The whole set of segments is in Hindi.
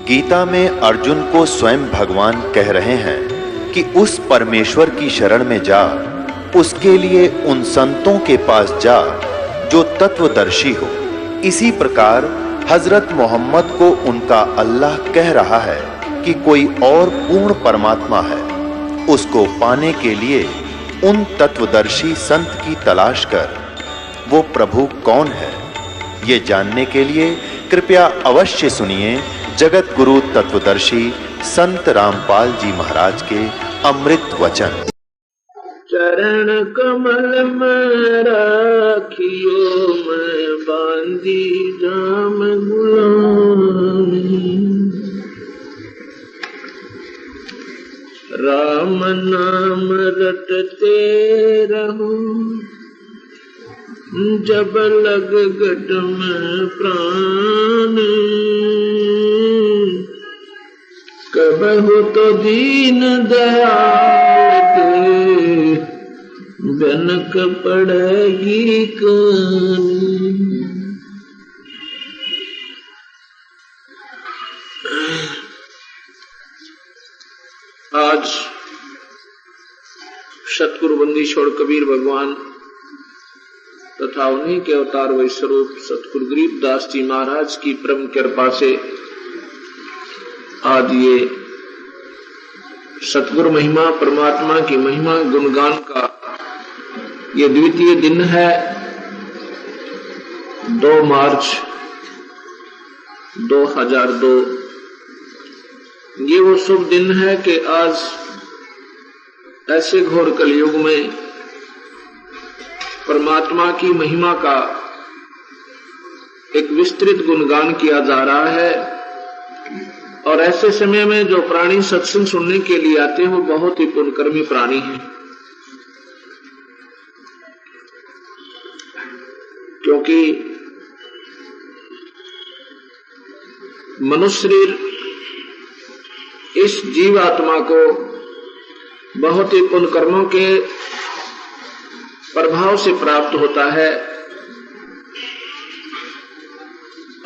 गीता में अर्जुन को स्वयं भगवान कह रहे हैं कि उस परमेश्वर की शरण में जा, उसके लिए उन संतों के पास जा जो तत्वदर्शी हो। इसी प्रकार हजरत मोहम्मद को उनका अल्लाह कह रहा है कि कोई और पूर्ण परमात्मा है, उसको पाने के लिए उन तत्वदर्शी संत की तलाश कर। वो प्रभु कौन है, ये जानने के लिए कृपया अवश्य सुनिए जगत गुरु तत्वदर्शी संत रामपाल जी महाराज के अमृत वचन। चरण कमल में राखियो मैं बांधी जाम गुलामी, राम नाम रटते रहूं जब लग गट में प्राण, कबहु तो दीन दयाल के जनक पड़ेगी कहानी। आज सतगुरु बंदीश्वर कबीर भगवान तथा उन्हीं के अवतार वही स्वरूप सतगुरु गरीबदास जी महाराज की परम कृपा से आज ये सतगुरु महिमा, परमात्मा की महिमा गुणगान का ये द्वितीय दिन है। 2 मार्च 2002 ये वो शुभ दिन है कि आज ऐसे घोर कलयुग में परमात्मा की महिमा का एक विस्तृत गुणगान किया जा रहा है। और ऐसे समय में जो प्राणी सत्संग सुनने के लिए आते हैं वो बहुत ही पुण्यकर्मी प्राणी हैं, क्योंकि मनुष्य शरीर इस जीवात्मा को बहुत ही पुण्य कर्मों के प्रभाव से प्राप्त होता है।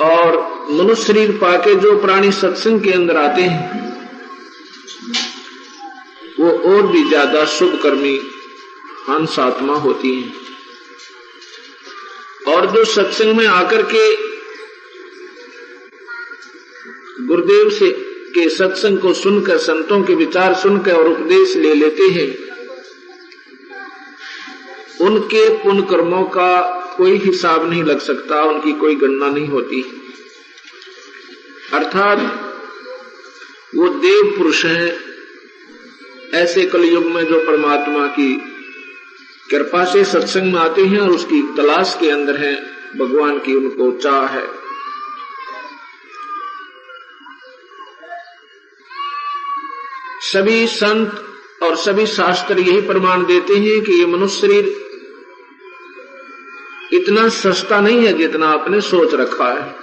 और मनुष्य शरीर पाके जो प्राणी सत्संग के अंदर आते हैं वो और भी ज्यादा शुभ कर्मी हंस आत्मा होती हैं। और जो सत्संग में आकर के गुरुदेव से के सत्संग को सुनकर, संतों के विचार सुनकर और उपदेश ले लेते हैं, उनके पुण्य कर्मों का कोई हिसाब नहीं लग सकता, उनकी कोई गणना नहीं होती। अर्थात वो देव पुरुष हैं ऐसे कलयुग में जो परमात्मा की कृपा से सत्संग में आते हैं और उसकी तलाश के अंदर हैं, भगवान की उनको चाह है। सभी संत और सभी शास्त्र यही प्रमाण देते हैं कि ये मनुष्य शरीर इतना सस्ता नहीं है जितना आपने सोच रखा है।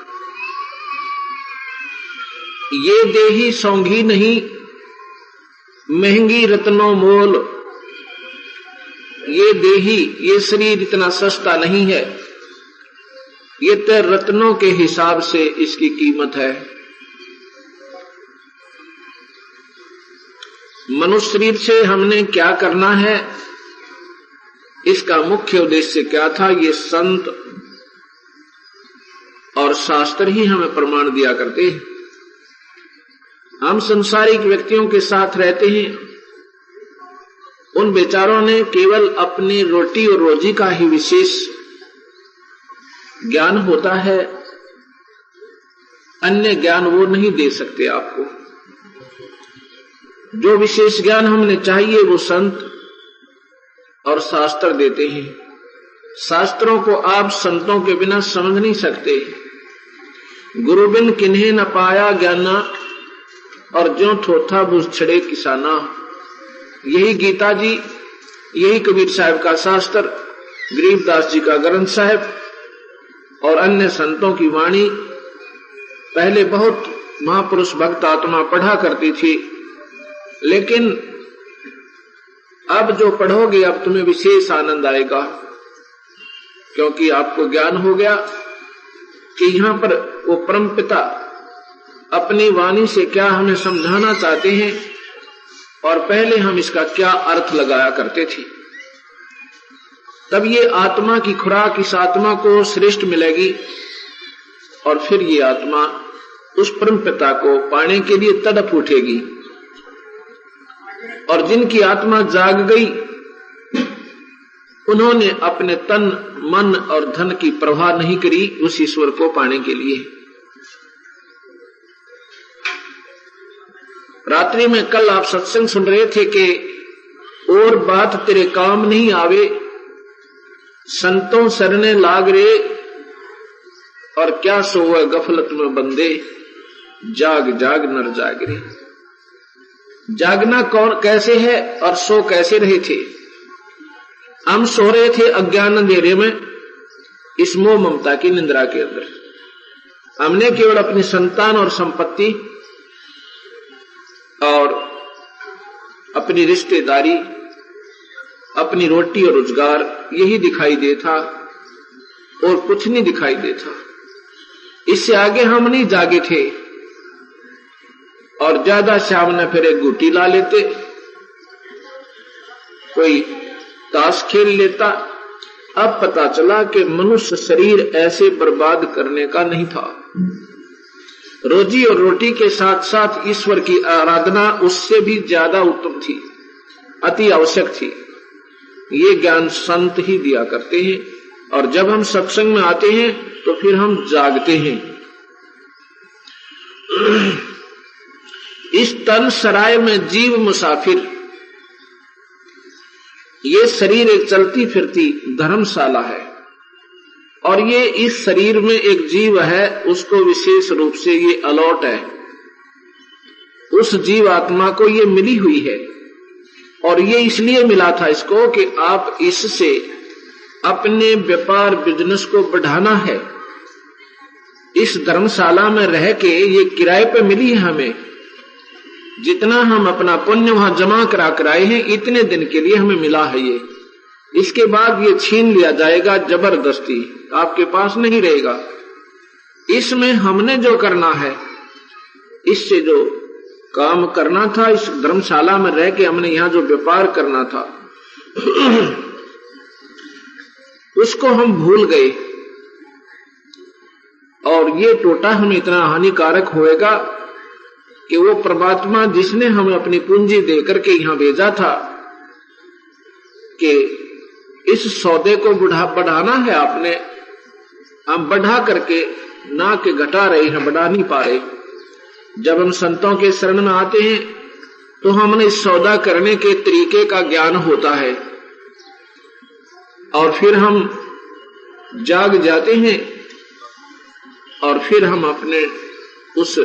ये देही सौंगी नहीं, महंगी रत्नों मोल। ये देही, ये शरीर इतना सस्ता नहीं है, ये तो रत्नों के हिसाब से इसकी कीमत है। मनुष्य शरीर से हमने क्या करना है, इसका मुख्य उद्देश्य क्या था, ये संत और शास्त्र ही हमें प्रमाण दिया करते हैं। हम संसारिक व्यक्तियों के साथ रहते हैं, उन बेचारों ने केवल अपनी रोटी और रोजी का ही विशेष ज्ञान होता है, अन्य ज्ञान वो नहीं दे सकते आपको। जो विशेष ज्ञान हमने चाहिए वो संत और शास्त्र देते हैं। शास्त्रों को आप संतों के बिना समझ नहीं सकते। गुरु बिन किन्हें न पाया ज्ञाना, और ज्यों थोथा बुझ छड़े किसाना। यही गीता जी, यही कबीर साहब का शास्त्र, गरीबदास जी का ग्रंथ साहब और अन्य संतों की वाणी पहले बहुत महापुरुष भक्त आत्मा पढ़ा करती थी, लेकिन अब जो पढ़ोगे अब तुम्हें विशेष आनंद आएगा, क्योंकि आपको ज्ञान हो गया कि यहाँ पर वो परम पिता अपनी वाणी से क्या हमें समझाना चाहते हैं और पहले हम इसका क्या अर्थ लगाया करते थे। तब ये आत्मा की खुराक इस आत्मा को श्रेष्ठ मिलेगी और फिर ये आत्मा उस परम पिता को पाने के लिए तड़प उठेगी। और जिनकी आत्मा जाग गई उन्होंने अपने तन मन और धन की परवाह नहीं करी उस ईश्वर को पाने के लिए। रात्रि में कल आप सत्संग सुन रहे थे कि और बात तेरे काम नहीं आवे, संतों सरने लाग रे, और क्या सोवे गफलत में बंदे, जाग जाग नर जाग रे। जागना कौन कैसे है और सो कैसे रहे थे? हम सो रहे थे अज्ञान अंधेरे में, इस मोह ममता की निंद्रा के अंदर। हमने केवल अपनी संतान और संपत्ति और अपनी रिश्तेदारी, अपनी रोटी और रोजगार यही दिखाई दे था और कुछ नहीं दिखाई देता। इससे आगे हम नहीं जागे थे और ज्यादा शाम ने फिर एक गुटी ला लेते, कोई ताश खेल लेता। अब पता चला कि मनुष्य शरीर ऐसे बर्बाद करने का नहीं था। रोजी और रोटी के साथ साथ ईश्वर की आराधना उससे भी ज्यादा उत्तम थी, अति आवश्यक थी। ये ज्ञान संत ही दिया करते हैं और जब हम सत्संग में आते हैं तो फिर हम जागते हैं। इस तन सराय में जीव मुसाफिर, ये शरीर एक चलती फिरती धर्मशाला है और ये इस शरीर में एक जीव है, उसको विशेष रूप से ये अलॉट है। उस जीव आत्मा को ये मिली हुई है और ये इसलिए मिला था इसको कि आप इससे अपने व्यापार बिजनेस को बढ़ाना है। इस धर्मशाला में रह के ये किराए पे मिली है हमें। जितना हम अपना पुण्य वहां जमा करा कर आए हैं, इतने दिन के लिए हमें मिला है ये। इसके बाद ये छीन लिया जाएगा जबरदस्ती, आपके पास नहीं रहेगा। इसमें हमने जो करना है, इससे जो काम करना था, इस धर्मशाला में रह के हमने यहाँ जो व्यापार करना था उसको हम भूल गए और ये टोटा हमें इतना हानिकारक होएगा कि वो परमात्मा जिसने हमें अपनी पूंजी देकर के यहाँ भेजा था कि इस सौदे को बढ़ाना है आपने, हम बढ़ा करके ना के घटा रहे हैं, बढ़ा नहीं पा रहे। जब हम संतों के शरण में आते हैं तो हमने इस सौदा करने के तरीके का ज्ञान होता है और फिर हम जाग जाते हैं और फिर हम अपने उस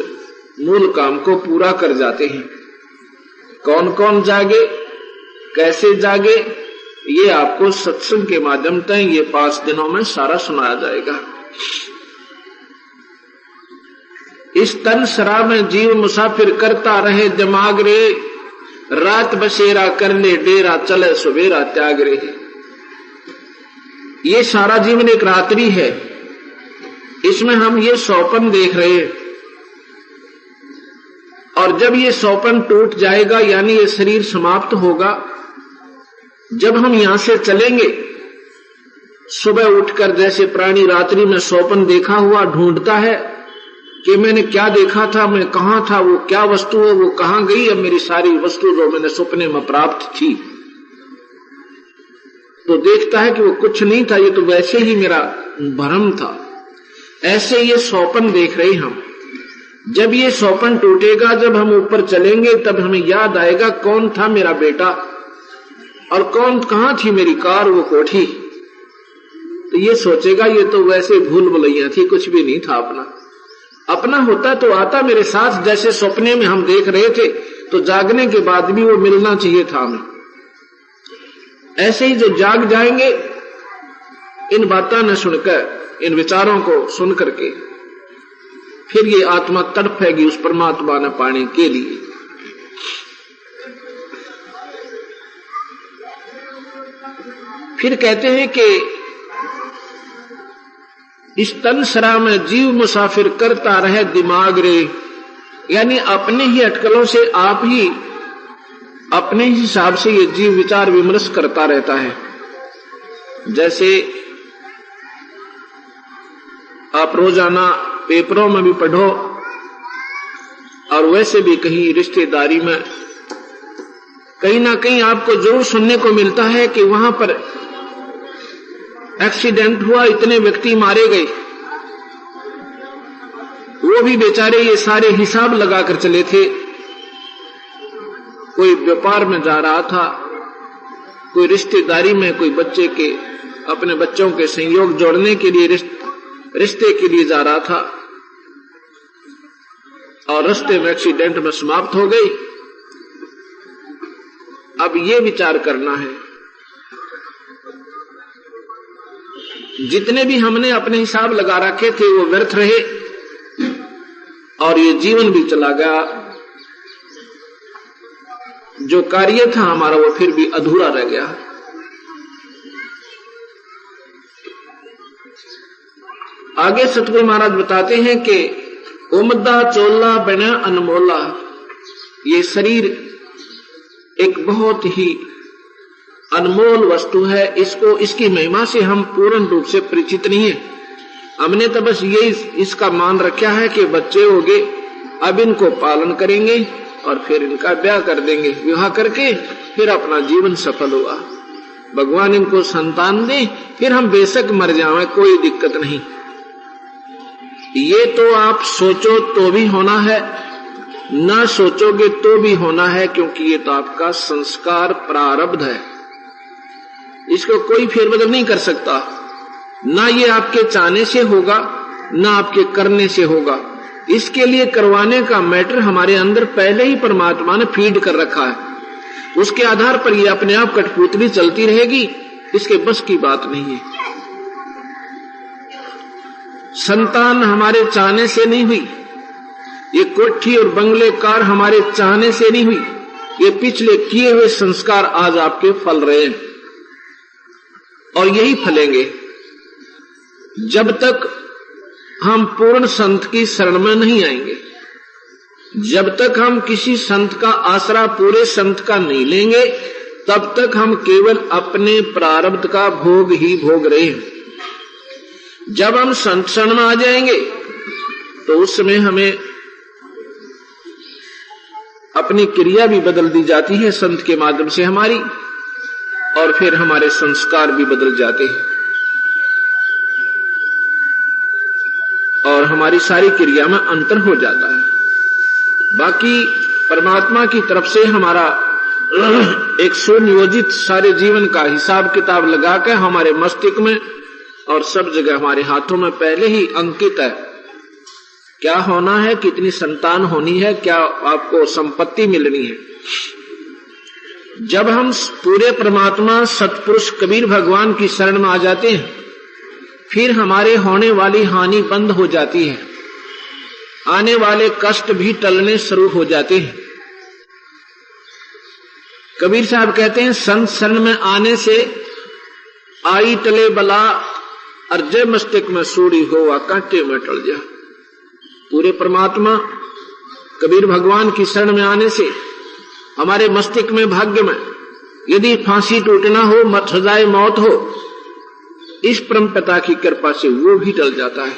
मूल काम को पूरा कर जाते हैं। कौन कौन जागे, कैसे जागे, ये आपको सत्संग के माध्यम से ये 5 दिनों में सारा सुनाया जाएगा। इस तन शराब में जीव मुसाफिर करता रहे दिमाग रे, रात बसेरा कर ले डेरा चले सवेरा त्याग रे। ये सारा जीवन एक रात्रि है, इसमें हम ये सौपन देख रहे हैं और जब ये सौपन टूट जाएगा यानी ये शरीर समाप्त होगा, जब हम यहां से चलेंगे, सुबह उठकर जैसे प्राणी रात्रि में सौपन देखा हुआ ढूंढता है कि मैंने क्या देखा था, मैं कहां था, वो क्या वस्तु है, वो कहां गई, अब मेरी सारी वस्तु जो मैंने सपने में प्राप्त थी, तो देखता है कि वो कुछ नहीं था, ये तो वैसे ही मेरा भ्रम था। ऐसे ये सौपन देख रहे हम। जब ये सौपन टूटेगा, जब हम ऊपर चलेंगे, तब हमें याद आएगा कौन था मेरा बेटा और कहां थी मेरी कार, वो कोठी। तो ये सोचेगा ये तो वैसे भूल भुलैया थी, कुछ भी नहीं था अपना। अपना होता तो आता मेरे साथ, जैसे सपने में हम देख रहे थे, तो जागने के बाद भी वो मिलना चाहिए था हमें। ऐसे ही जो जाग जाएंगे, इन बातों न सुनकर, इन विचारों को सुन करके, फिर ये आत्मा तड़पेगी उस परमात्मा न पाने के लिए। फिर कहते हैं कि इस तन सरा में जीव मुसाफिर करता रहे दिमाग रे, यानी अपने ही अटकलों से आप ही अपने ही हिसाब से ये जीव विचार विमर्श करता रहता है। जैसे आप रोजाना पेपरों में भी पढ़ो और वैसे भी कहीं रिश्तेदारी में कहीं ना कहीं आपको जरूर सुनने को मिलता है कि वहां पर एक्सीडेंट हुआ, इतने व्यक्ति मारे गए। वो भी बेचारे ये सारे हिसाब लगाकर चले थे। कोई व्यापार में जा रहा था, कोई रिश्तेदारी में, कोई बच्चे के अपने बच्चों के संयोग जोड़ने के लिए रिश्ते के लिए जा रहा था और रास्ते में एक्सीडेंट में समाप्त हो गई। अब ये विचार करना है, जितने भी हमने अपने हिसाब लगा रखे थे वो व्यर्थ रहे और ये जीवन भी चला गया। जो कार्य था हमारा वो फिर भी अधूरा रह गया। आगे सतगुरु महाराज बताते हैं कि उमदा चोला बना अनमोला। ये शरीर एक बहुत ही अनमोल वस्तु है। इसकी महिमा से हम पूर्ण रूप से परिचित नहीं है। हमने तो बस ये इसका मान रखा है कि बच्चे होंगे, अब इनको पालन करेंगे और फिर इनका ब्याह कर देंगे, विवाह करके फिर अपना जीवन सफल हुआ। भगवान इनको संतान दे, फिर हम बेशक मर जाएं, कोई दिक्कत नहीं। ये तो आप सोचो तो भी होना है, ना सोचोगे तो भी होना है, क्योंकि ये तो आपका संस्कार प्रारब्ध है। इसको कोई फेरबदल नहीं कर सकता। ना ये आपके चाहने से होगा, ना आपके करने से होगा। इसके लिए करवाने का मैटर हमारे अंदर पहले ही परमात्मा ने फीड कर रखा है। उसके आधार पर ये अपने आप कठपुतली चलती रहेगी, इसके बस की बात नहीं है। संतान हमारे चाहने से नहीं हुई, ये कोठी और बंगले कार हमारे चाहने से नहीं हुई। ये पिछले किए हुए संस्कार आज आपके फल रहे हैं और यही फलेंगे जब तक हम पूर्ण संत की शरण में नहीं आएंगे। जब तक हम किसी संत का आसरा पूरे संत का नहीं लेंगे, तब तक हम केवल अपने प्रारब्ध का भोग ही भोग रहे हैं। जब हम संत शरण में आ जाएंगे तो उस समय हमें अपनी क्रिया भी बदल दी जाती है संत के माध्यम से हमारी, और फिर हमारे संस्कार भी बदल जाते हैं और हमारी सारी क्रिया में अंतर हो जाता है। बाकी परमात्मा की तरफ से हमारा एक सुनियोजित सारे जीवन का हिसाब किताब लगाकर हमारे मस्तिष्क में और सब जगह हमारे हाथों में पहले ही अंकित है। क्या होना है, कितनी संतान होनी है, क्या आपको संपत्ति मिलनी है। जब हम पूरे परमात्मा सतपुरुष कबीर भगवान की शरण में आ जाते हैं, फिर हमारे होने वाली हानि बंद हो जाती है, आने वाले कष्ट भी टलने शुरू हो जाते हैं। कबीर साहब कहते हैं, संत शरण में आने से आई टले बला, अर्जय मस्तिष्क में सूड़ी हो कांटे में टल जा। पूरे परमात्मा कबीर भगवान की शरण में आने से हमारे मस्तिष्क में, भाग्य में यदि फांसी टूटना हो, सजाए मौत हो, इस परम पिता की कृपा से वो भी टल जाता है।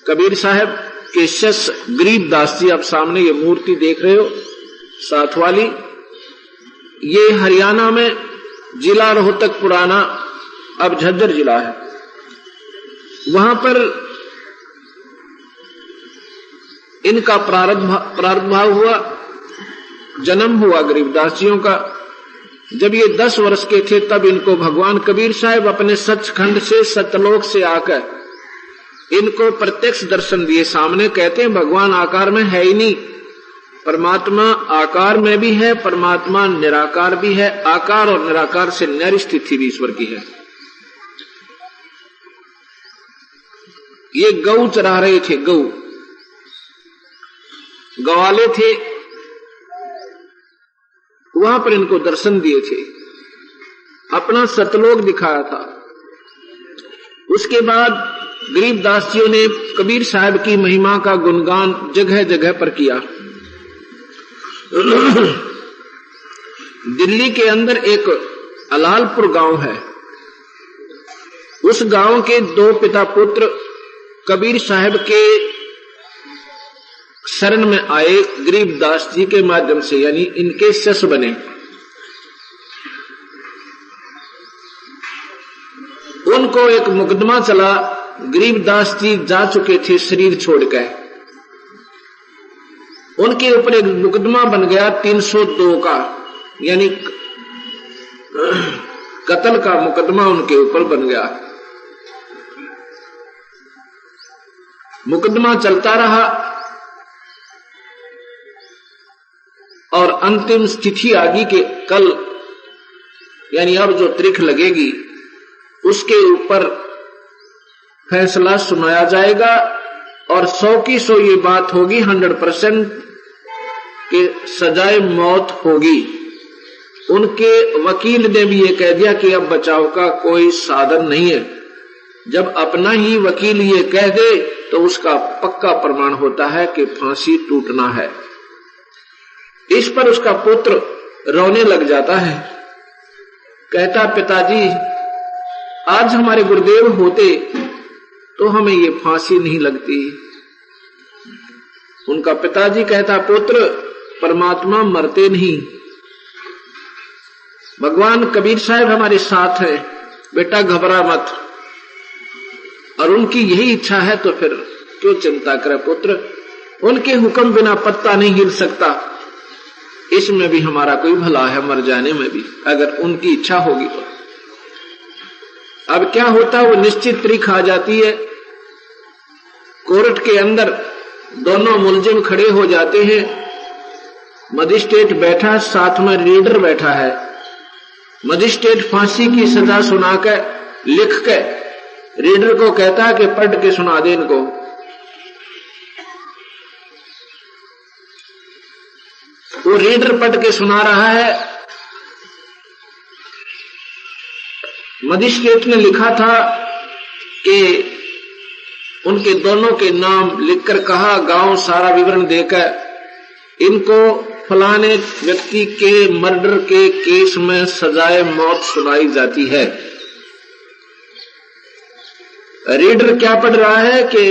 कबीर साहब के शिष्य गरीबदास जी, आप सामने ये मूर्ति देख रहे हो साथ वाली, ये हरियाणा में जिला रोहतक पुराना, अब झज्जर जिला है, वहां पर इनका प्रारब्ध हुआ, जन्म हुआ गरीबदास जियों का। जब ये 10 वर्ष के थे तब इनको भगवान कबीर साहब अपने सचखंड से, सतलोक से आकर इनको प्रत्यक्ष दर्शन दिए। सामने कहते हैं भगवान आकार में है ही नहीं, परमात्मा आकार में भी है, परमात्मा निराकार भी है। आकार और निराकार से न्यारी स्थिति भी ईश्वर की है। ये गऊ चरा रहे थे, गऊ गवाले थे, वहां पर इनको दर्शन दिए थे, अपना सतलोक दिखाया था। उसके बाद गरीबदास जी ने कबीर साहब की महिमा का गुणगान जगह जगह पर किया। दिल्ली के अंदर एक अलालपुर गांव है। उस गांव के दो पिता पुत्र कबीर साहब के शरण में आए, गरीबदास जी के माध्यम से, यानी इनके शिष्य बने। उनको एक मुकदमा चला, गरीबदास जी जा चुके थे शरीर छोड़कर। उनके ऊपर एक मुकदमा बन गया 302 का, यानी कत्ल का मुकदमा उनके ऊपर बन गया। मुकदमा चलता रहा और अंतिम तिथि आ गई कि कल, यानी अब जो तारीख लगेगी उसके ऊपर फैसला सुनाया जाएगा और 100 की 100 ये बात होगी, 100% कि सजाए मौत होगी। उनके वकील ने भी ये कह दिया कि अब बचाव का कोई साधन नहीं है। जब अपना ही वकील ये कह दे तो उसका पक्का प्रमाण होता है कि फांसी टूटना है। इस पर उसका पुत्र रोने लग जाता है, कहता पिताजी आज हमारे गुरुदेव होते तो हमें ये फांसी नहीं लगती। उनका पिताजी कहता पुत्र परमात्मा मरते नहीं, भगवान कबीर साहब हमारे साथ है, बेटा घबरा मत। और उनकी यही इच्छा है तो फिर क्यों चिंता करे पुत्र, उनके हुक्म बिना पत्ता नहीं हिल सकता। इसमें भी हमारा कोई भला है, मर जाने में भी, अगर उनकी इच्छा होगी तो। अब क्या होता, वो निश्चित तारीख आ जाती है। कोर्ट के अंदर दोनों मुलजिम खड़े हो जाते हैं, मजिस्ट्रेट बैठा, साथ में रीडर बैठा है। मजिस्ट्रेट फांसी की सजा सुनाकर लिख के रीडर को कहता है कि पढ़ के सुना दे इनको। वो रीडर पढ़ के सुना रहा है। मजिस्ट्रेट ने लिखा था कि उनके दोनों के नाम लिखकर कहा, गांव सारा विवरण देकर इनको फलाने व्यक्ति के मर्डर के केस में सजाए मौत सुनाई जाती है। रीडर क्या पढ़ रहा है कि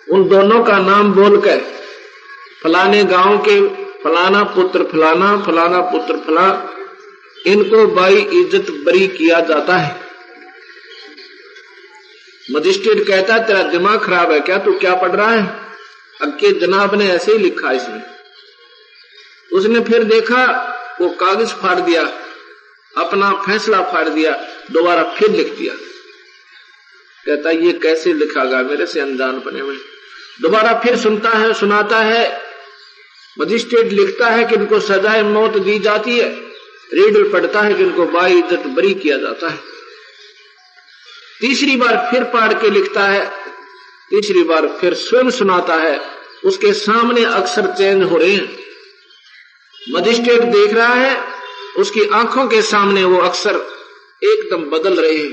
उन दोनों का नाम बोलकर फलाने गांव के फलाना पुत्र फलाना, फलाना पुत्र फला, इनको बाई इज्जत बरी किया जाता है। मजिस्ट्रेट कहता तेरा दिमाग खराब है क्या, तू क्या पढ़ रहा है? अक्के जनाब ने ऐसे ही लिखा इसमें। उसने फिर देखा, वो कागज फाड़ दिया, अपना फैसला फाड़ दिया, दोबारा फिर लिख दिया। कहता ये कैसे लिखागा मेरे से अनजान पने में। दोबारा फिर सुनता है, सुनाता है। मजिस्ट्रेट लिखता है कि इनको सजाए मौत दी जाती है, रीडर पढ़ता है कि इनको बाई इज्जत बरी किया जाता है। तीसरी बार फिर पढ़ के लिखता है, तीसरी बार फिर स्वयं सुनाता है। उसके सामने अक्षर चेंज हो रहे हैं। मजिस्ट्रेट देख रहा है, उसकी आंखों के सामने वो अक्षर एकदम बदल रहे हैं।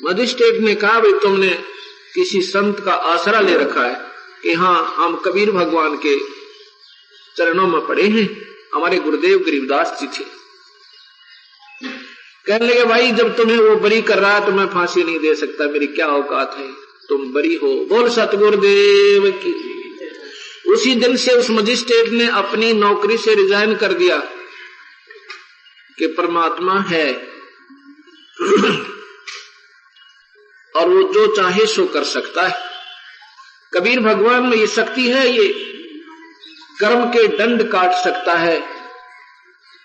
मजिस्ट्रेट ने कहा भाई तुमने किसी संत का आसरा ले रखा है कि हाँ हम कबीर भगवान के चरणों में पड़े हैं, हमारे गुरुदेव गरीबदास जी थे। कहने लगे भाई जब तुम्हें वो बरी कर रहा है तो मैं फांसी नहीं दे सकता, मेरी क्या औकात है, तुम बरी हो। बोल सतगुरुदेव की। उसी दिन से उस मजिस्ट्रेट ने अपनी नौकरी से रिजाइन कर दिया कि परमात्मा है और वो जो चाहे सो कर सकता है। कबीर भगवान में ये शक्ति है, ये कर्म के दंड काट सकता है।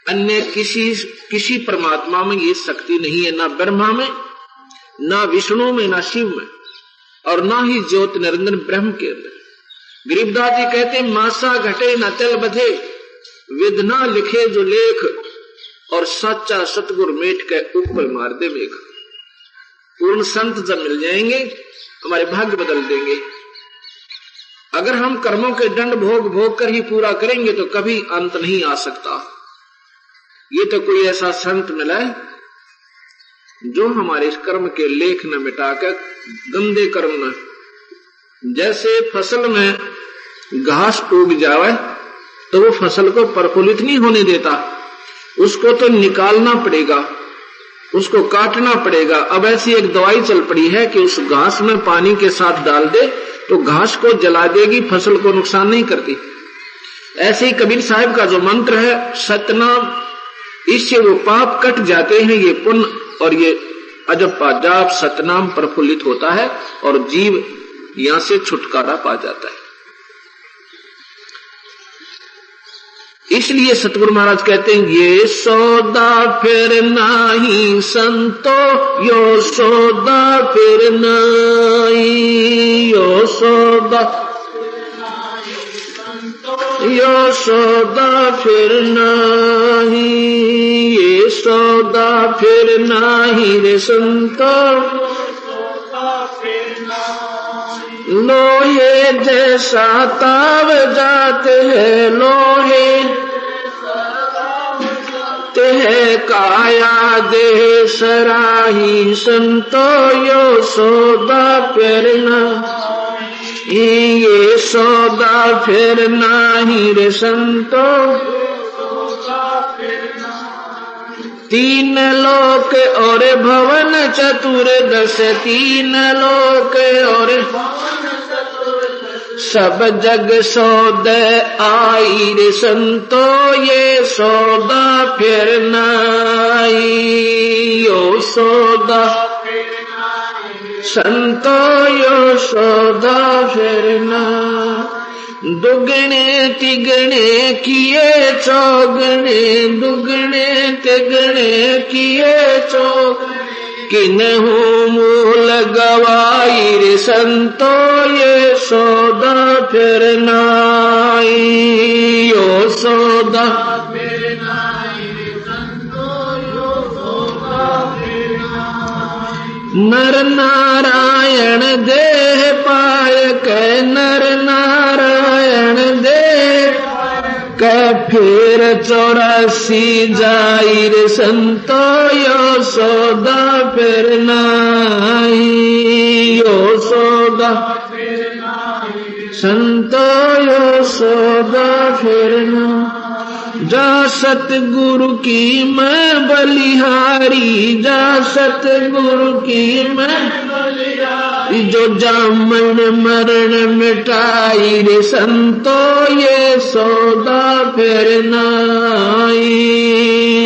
अन्य किसी परमात्मा में ये शक्ति नहीं है, ना ब्रह्मा में, ना विष्णु में, ना शिव में, और ना ही ज्योत निरंजन ब्रह्म के अंदर। गरीबदास जी कहते मासा घटे न चल बधे, विधना लिखे जो लेख, और सच्चा सतगुर मेट के ऊपर मार दे मेघ। पूर्ण संत जब मिल जाएंगे हमारे भाग्य बदल देंगे। अगर हम कर्मों के दंड भोग भोग कर ही पूरा करेंगे तो कभी अंत नहीं आ सकता। ये तो कोई ऐसा संत मिला है जो हमारे इस कर्म के लेख न मिटाकर गंदे कर्म न, जैसे फसल में घास उग जावे तो वो फसल को प्रफुल्लित नहीं होने देता, उसको तो निकालना पड़ेगा, उसको काटना पड़ेगा। अब ऐसी एक दवाई चल पड़ी है कि उस घास में पानी के साथ डाल दे तो घास को जला देगी, फसल को नुकसान नहीं करती। ऐसे ही कबीर साहब का जो मंत्र है सतनाम, इससे वो पाप कट जाते हैं, ये पुण्य और ये अजब जाप सतनाम प्रफुल्लित होता है और जीव यहां से छुटकारा पा जाता है। इसलिए सतगुरु महाराज कहते हैं ये सौदा फिर नाही संतो, यो सौदा फिर नाही, यो सौदा, यो सौदा फिर नाही, ये सौदा फिर नाही रे संतो, लोहे जैसा ताव जाते हैं, लोहे है काया दे सराही संतो, यो सौदा फिर नाही, ये सौदा फिर नाही रे संतो, तीन लोक और भवन चतुर्दश, तीन लोक और सब जग सौदे आई रे संतो, ये सौदा फिर नाई, यो सौदा संतो, यो सौदा फिर ना, दुगने तिगने किए चौगने, दुगने तिगने किए चौगने, किन्हू मूल गवाई रे संतो, ये सौदा फिर नाई, यो सौदा फिर नाई रे संतो, यो सौदा फिर नाई। नर नारायण देह पाय के, नर नारायण देह के फिर 84 जाई रे संतो, यो सौदा फिर नाई, यो सौदा फिर नाई संतो, यो सौदा फिर नाई। जा सतगुरु की मैं बलिहारी, जा सतगुरु की मैं बलिहारी, जो जामन मरण मिटाई रे संतो, ये सौदा फिर नाई,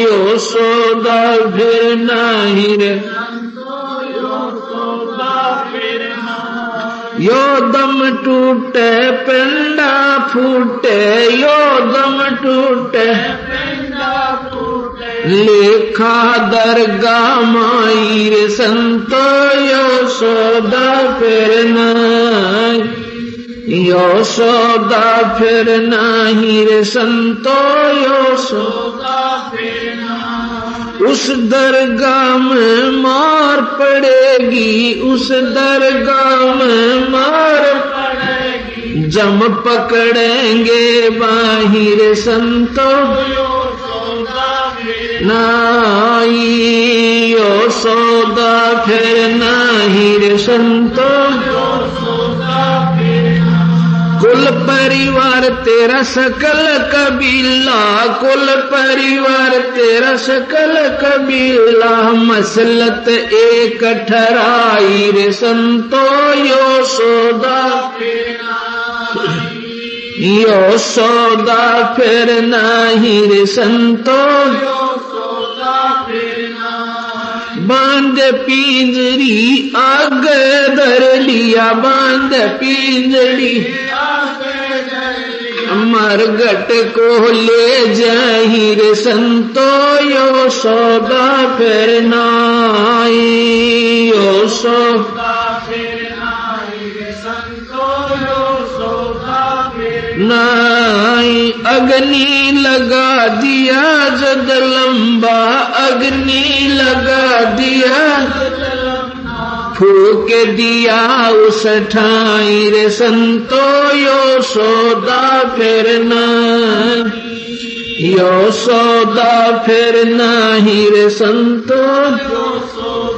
यो सौदा फिर नाही रे संतो, यो सौदा फिर नाई। यो दम टूटे पिंडा फूटे, यो दम टूटे पिंडा फूटे, लेखा दरगाह माई रे संतो, यो सौदा फिर नाई, यो सौदा फिर नाही रे संतो, यो सौदा फिर नाई। उस दरगाह में मार पड़ेगी, उस दरगाह में मार पड़ेगी, जम पकड़ेंगे बाहिर संतो, यो सौदा फिर नाई, यो सौदा फिर नाही रे संतो, यो सौदा फिर नाई। कुल परिवार तेरा सकल कबीला, कुल परिवार तेरा सकल कबीला, मसलत एक ठहराई रे संतो, यो सौदा फिर नाही, यो सौदा फिर नाही रे संतो, यो सौदा फिर नाही। बांध पिंजरी आग धर लिया, बांध पिंजरी मरघट को ले जाही रे संतो, यो सौदा फिर नाई, यो सौदा फिर नाई रे संतो, यो सौदा फिर नाई। अग्नि लगा दिया जद लंबा, अग्नि लगा दिया फूक दिया उस ठाई रे संतो, यो सौदा फिर नाही, यो सौदा फिर नाही रे संतो, यो सौदा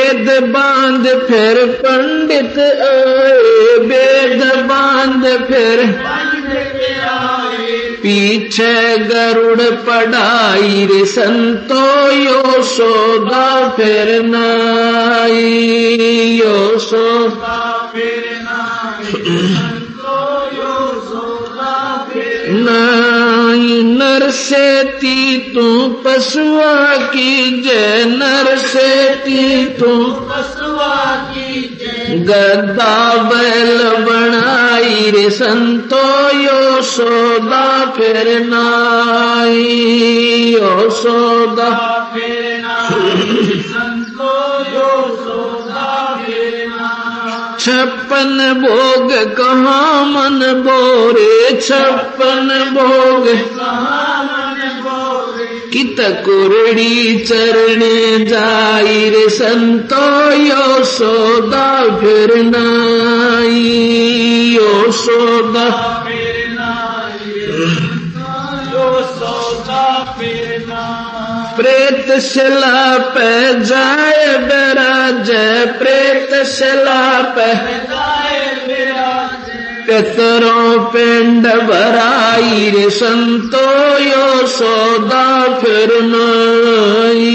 वेद बांध फिर पंडित आए, वेद बांध फिर पीछे गरुड़ पढ़ाई रे संतो यो सौदा फिर नाई, यो सौदा फिर नाई। नर से ती तू पशुआ की जय, नर से ती तू पशुआ की जय। गद्दा बैल बनाई रे संतो यो सौदा फिर नाई, यो सौदा फिर नाई, संतो यो सौदा फिर नाई। 56 भोग कहाँ मन बोरे, 56 भोग कहाँ मन बोरे। कित कुरड़ी चरणे जाई रे संतो यो सौदा फिर नाई, यो सौदा फिर नाई, यो सौदा फिर नाई। प्रेत शिला पे जाए बिराज, प्रेत शिला पे जाए बिराज। पितरों पिंड भराई रे संतो यो सौदा फिर नाई,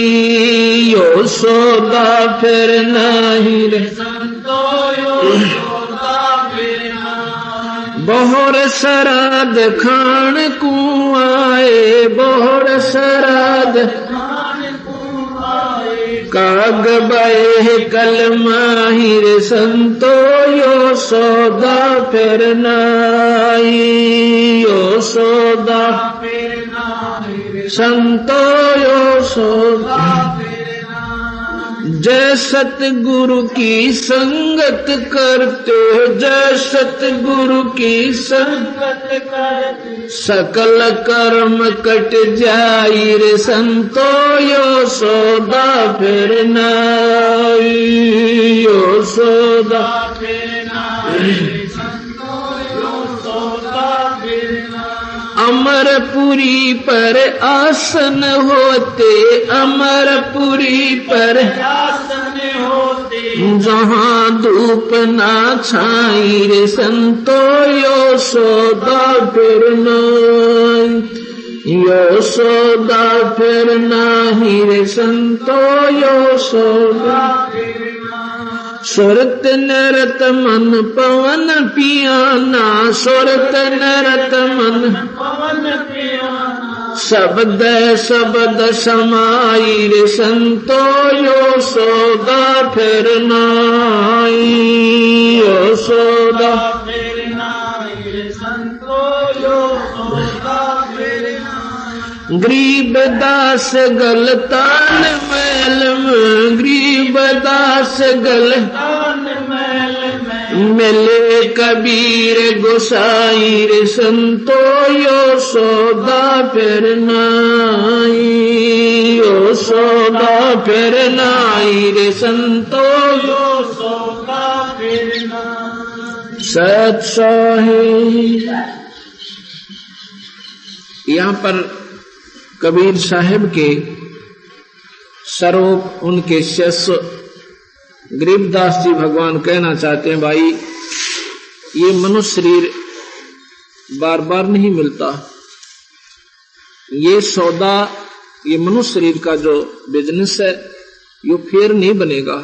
यो सौदा फिर नाई रे संतो यो सौदा फिर नाई। बोहर सराद खान को आए, बोहर सराद काग बहे कल माहिर संतो यो सौदा फिर नाई, यो सौदा फिर नाई, संतो यो सौदा फिर नाई। जय सतगुरु की संगत करते, जय सतगुरु की संगत करते। सकल कर्म कट जाई रे संतो यो सौदा फिर नाई, यो सौदा फिर नाई, संतो यो सौदा फिर नाई। अमरपुरी पर आसन होते, अमरपुरी पर आसन होते। जहाँ धूप ना छाई रे संतो यो सौदा फिर नाई, यो सौदा फिर नाई रे संतो यो सौदा फिर नाई। सुरत नरत मन पवन पियाना, सुरत नरत मन पवन पियाना। शब्द शब्द समाई रे संतो यो सौदा फिर नाई, यो सौदा फिर नाई रे संतो यो सौदा फिर नाई। गरीब दास गलतान मैल में, गरीब दास गलतान मैल में। मिले कबीर गोसाई रे संतो यो सौदा फिर नाई, यो सौदा फिर नाई रे संतो यो सौदा फिर नाई। सत साहिब। यहाँ पर कबीर साहिब के स्वरूप उनके शिष्य गरीबदास जी भगवान कहना चाहते हैं, भाई ये मनुष्य शरीर बार बार नहीं मिलता, ये सौदा, ये मनुष्य शरीर का जो बिजनेस है ये फिर नहीं बनेगा।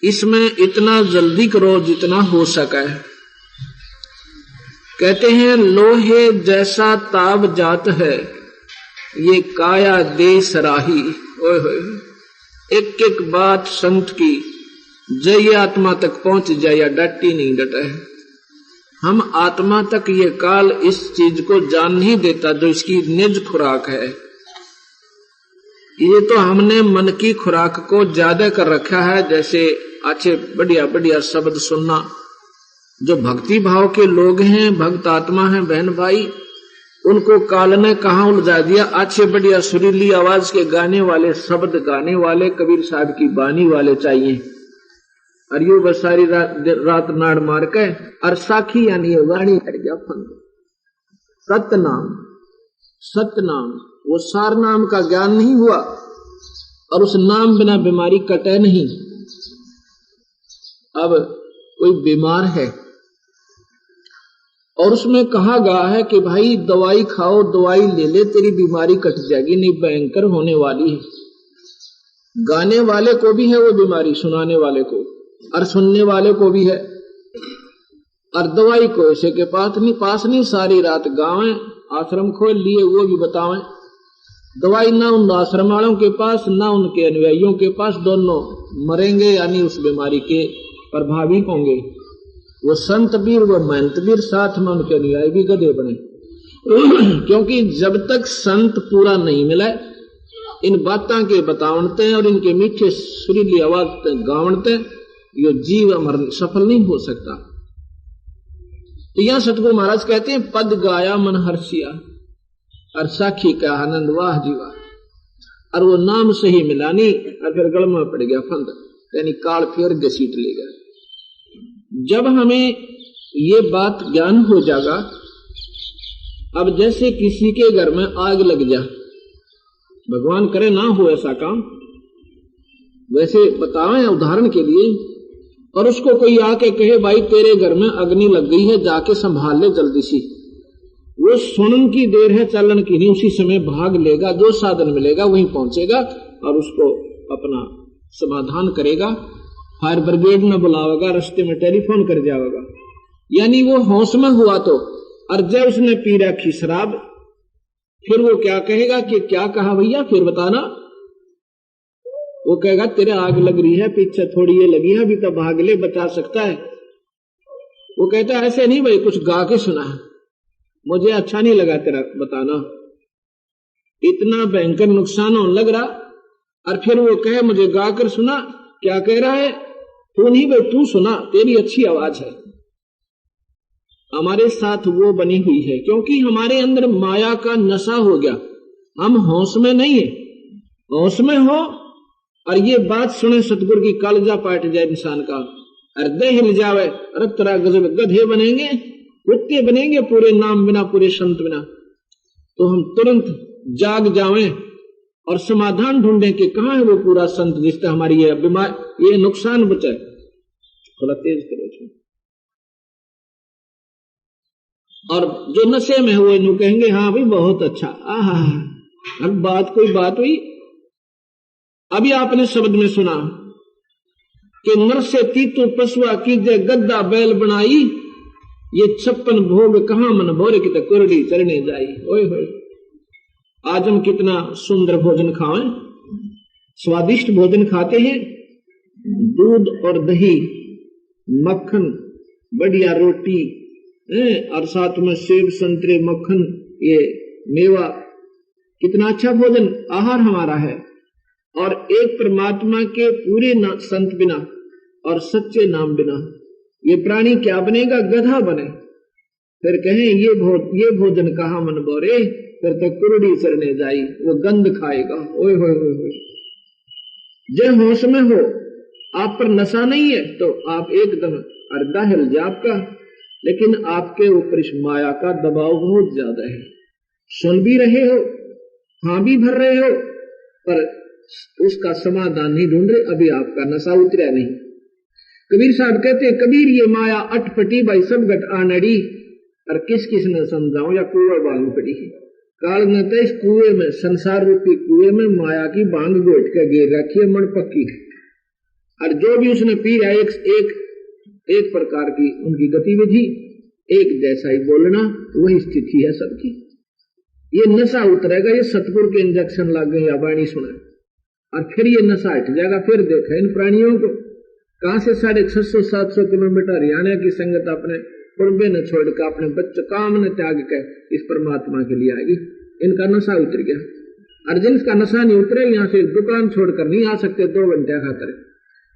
इसमें इतना जल्दी करो जितना हो सके। कहते हैं लोहे जैसा ताब जात है ये काया दे सराही। ओए होए, एक एक बात संत की जय आत्मा तक पहुंच जाए या डटी नहीं डटा है। हम आत्मा तक ये काल इस चीज को जान नहीं देता जो इसकी निज खुराक है। ये तो हमने मन की खुराक को ज्यादा कर रखा है, जैसे अच्छे बढ़िया बढ़िया शब्द सुनना। जो भक्ति भाव के लोग हैं, भक्त आत्मा हैं बहन भाई, उनको काल ने कहाँ उलझा दिया। अच्छे बढ़िया सुरीली आवाज के गाने वाले, शब्द गाने वाले, कबीर साहब की बानी वाले चाहिए। और यो बस सारी रात नाड़ मार के और साखी यानी वाणी कर गया फंद। सतनाम, सतनाम, वो सार नाम का ज्ञान नहीं हुआ। और उस नाम बिना बीमारी कटे नहीं। अब कोई बीमार है और उसमें कहा गया है कि भाई दवाई खाओ, दवाई ले ले, तेरी बीमारी कट जाएगी, नहीं भयंकर होने वाली है। गाने वाले को भी है वो बीमारी, सुनाने वाले को और सुनने वाले को भी है, और दवाई को ऐसे के पास नहीं सारी रात गावे, आश्रम खोल लिए वो भी बतावें। दवाई ना उन आश्रम वालों के पास ना उनके अनुयायियों के पास, दोनों मरेंगे यानी उस बीमारी के प्रभावी होंगे। वो संत वीर वो महंत वीर, साथ में उनके अनुयायी भी गधे बने। क्योंकि जब तक संत पूरा नहीं मिला इन बातों के बतावनते और इनके मीठे सुरीली आवाज गावनते, ये जीव अमर सफल नहीं हो सकता। तो यहां सतगुरु महाराज कहते हैं पद गाया मन हर्षिया और साखी का आनंद वाह जीवा, और वो नाम सही मिलानी और फिर गल में पड़ गया फंद, यानी काल फिर घसीट लेगा। जब हमें ये बात ज्ञान हो जाएगा, अब जैसे किसी के घर में आग लग जा, भगवान करे ना हो ऐसा काम, वैसे बतावें उदाहरण के लिए, और उसको कोई आके कहे भाई तेरे घर में अग्नि लग गई है, जाके संभाल ले जल्दी सी, वो सुनन की देर है चलन की नहीं, उसी समय भाग लेगा, जो साधन मिलेगा वहीं पहुंचेगा और उसको अपना समाधान करेगा। फायर ब्रिगेड में बुलावेगा, रास्ते में टेलीफोन कर जाएगा। यानी वो होश में हुआ तो, और जब उसने पी रखी शराब, फिर वो क्या कहेगा कि क्या कहा भैया फिर बताना। वो कहेगा तेरे आग लग रही है, पीछे थोड़ी ये लगी है, अभी तो भाग ले, बचा सकता है। वो कहता है ऐसे नहीं भाई, कुछ गा के सुना है, मुझे अच्छा नहीं लगा तेरा बताना, इतना भयंकर नुकसान होने लग रहा। और फिर वो कहे मुझे गा कर सुना, क्या कह रहा है, तू नहीं भाई तू सुना, तेरी अच्छी आवाज है। हमारे साथ वो बनी हुई है, क्योंकि हमारे अंदर माया का नशा हो गया, हम होश में नहीं है। होश में हो और ये बात सुने सतगुरु की, कालजा पाट जाए इंसान का, हृदय हिल जावे, अरे तेरा गजब गधे बनेंगे, कुत्ते बनेंगे पूरे नाम बिना, पूरे संत बिना। तो हम तुरंत जाग जावें और समाधान ढूंढें कि कहां है वो पूरा संत जिससे हमारी ये बीमार, ये नुकसान बचाए। थोड़ा तेज करो। और जो नशे में हुए नु कहेंगे हाँ भाई बहुत अच्छा, आहा। अब बात कोई बात हुई, अभी आपने शब्द में सुना कि नर से तीतु पशुआ कीजे गद्दा बैल बनाई, ये 56 भोग कहां मन भोरे की कुरडी चरने जाई। ओए होए, आज हम कितना सुंदर भोजन खाएं, स्वादिष्ट भोजन खाते हैं, दूध और दही, मक्खन, बढ़िया रोटी, और साथ में सेब संतरे मक्खन, ये मेवा, कितना अच्छा भोजन आहार हमारा है। और एक परमात्मा के पूरे संत बिना और सच्चे नाम बिना ये प्राणी क्या बनेगा, गधा बने। फिर कहें ये भोजन कहा मन बोरे, फिर तो कुरडी चरने जाई, वो गंध खाएगा। ओए होए होए होए, जब होश में हो, आप पर नशा नहीं है तो आप एकदम अर्धा हिल जाए आपका, लेकिन आपके ऊपर इस माया का दबाव बहुत ज्यादा है। सुन भी रहे हो, हाँ भी भर रहे हो, पर उसका समाधान नहीं ढूंढ रहे, अभी आपका नशा उतरा नहीं। कबीर साहब कहते हैं कबीर ये माया अटपटी भाई सब गट आनड़ी, और किस किस ने समझाऊं या कुएं बांग पड़ी है। काल ने तो इस कुएं में, संसार रूपी कुएं में माया की बांग गोट के गिर रखी है, मन पक्की। और जो भी उसने पी है एक प्रकार की उनकी गतिविधि, एक जैसा ही बोलना, वही स्थिति है सबकी। ये नशा उतरेगा, ये सतगुरु के इंजेक्शन लग गए या वाणी सुने, और फिर ये नशा हट जाएगा। फिर देखा इन प्राणियों को कहां से 650-700 किलोमीटर हरियाणा की संगत अपने कुर्बे न छोड़कर, अपने बच्चे काम न त्याग के इस परमात्मा के लिए आएगी। इनका नशा उतर गया। और जिनका नशा नहीं उतरे, यहाँ से दुकान छोड़कर नहीं आ सकते 2 घंटे खातर,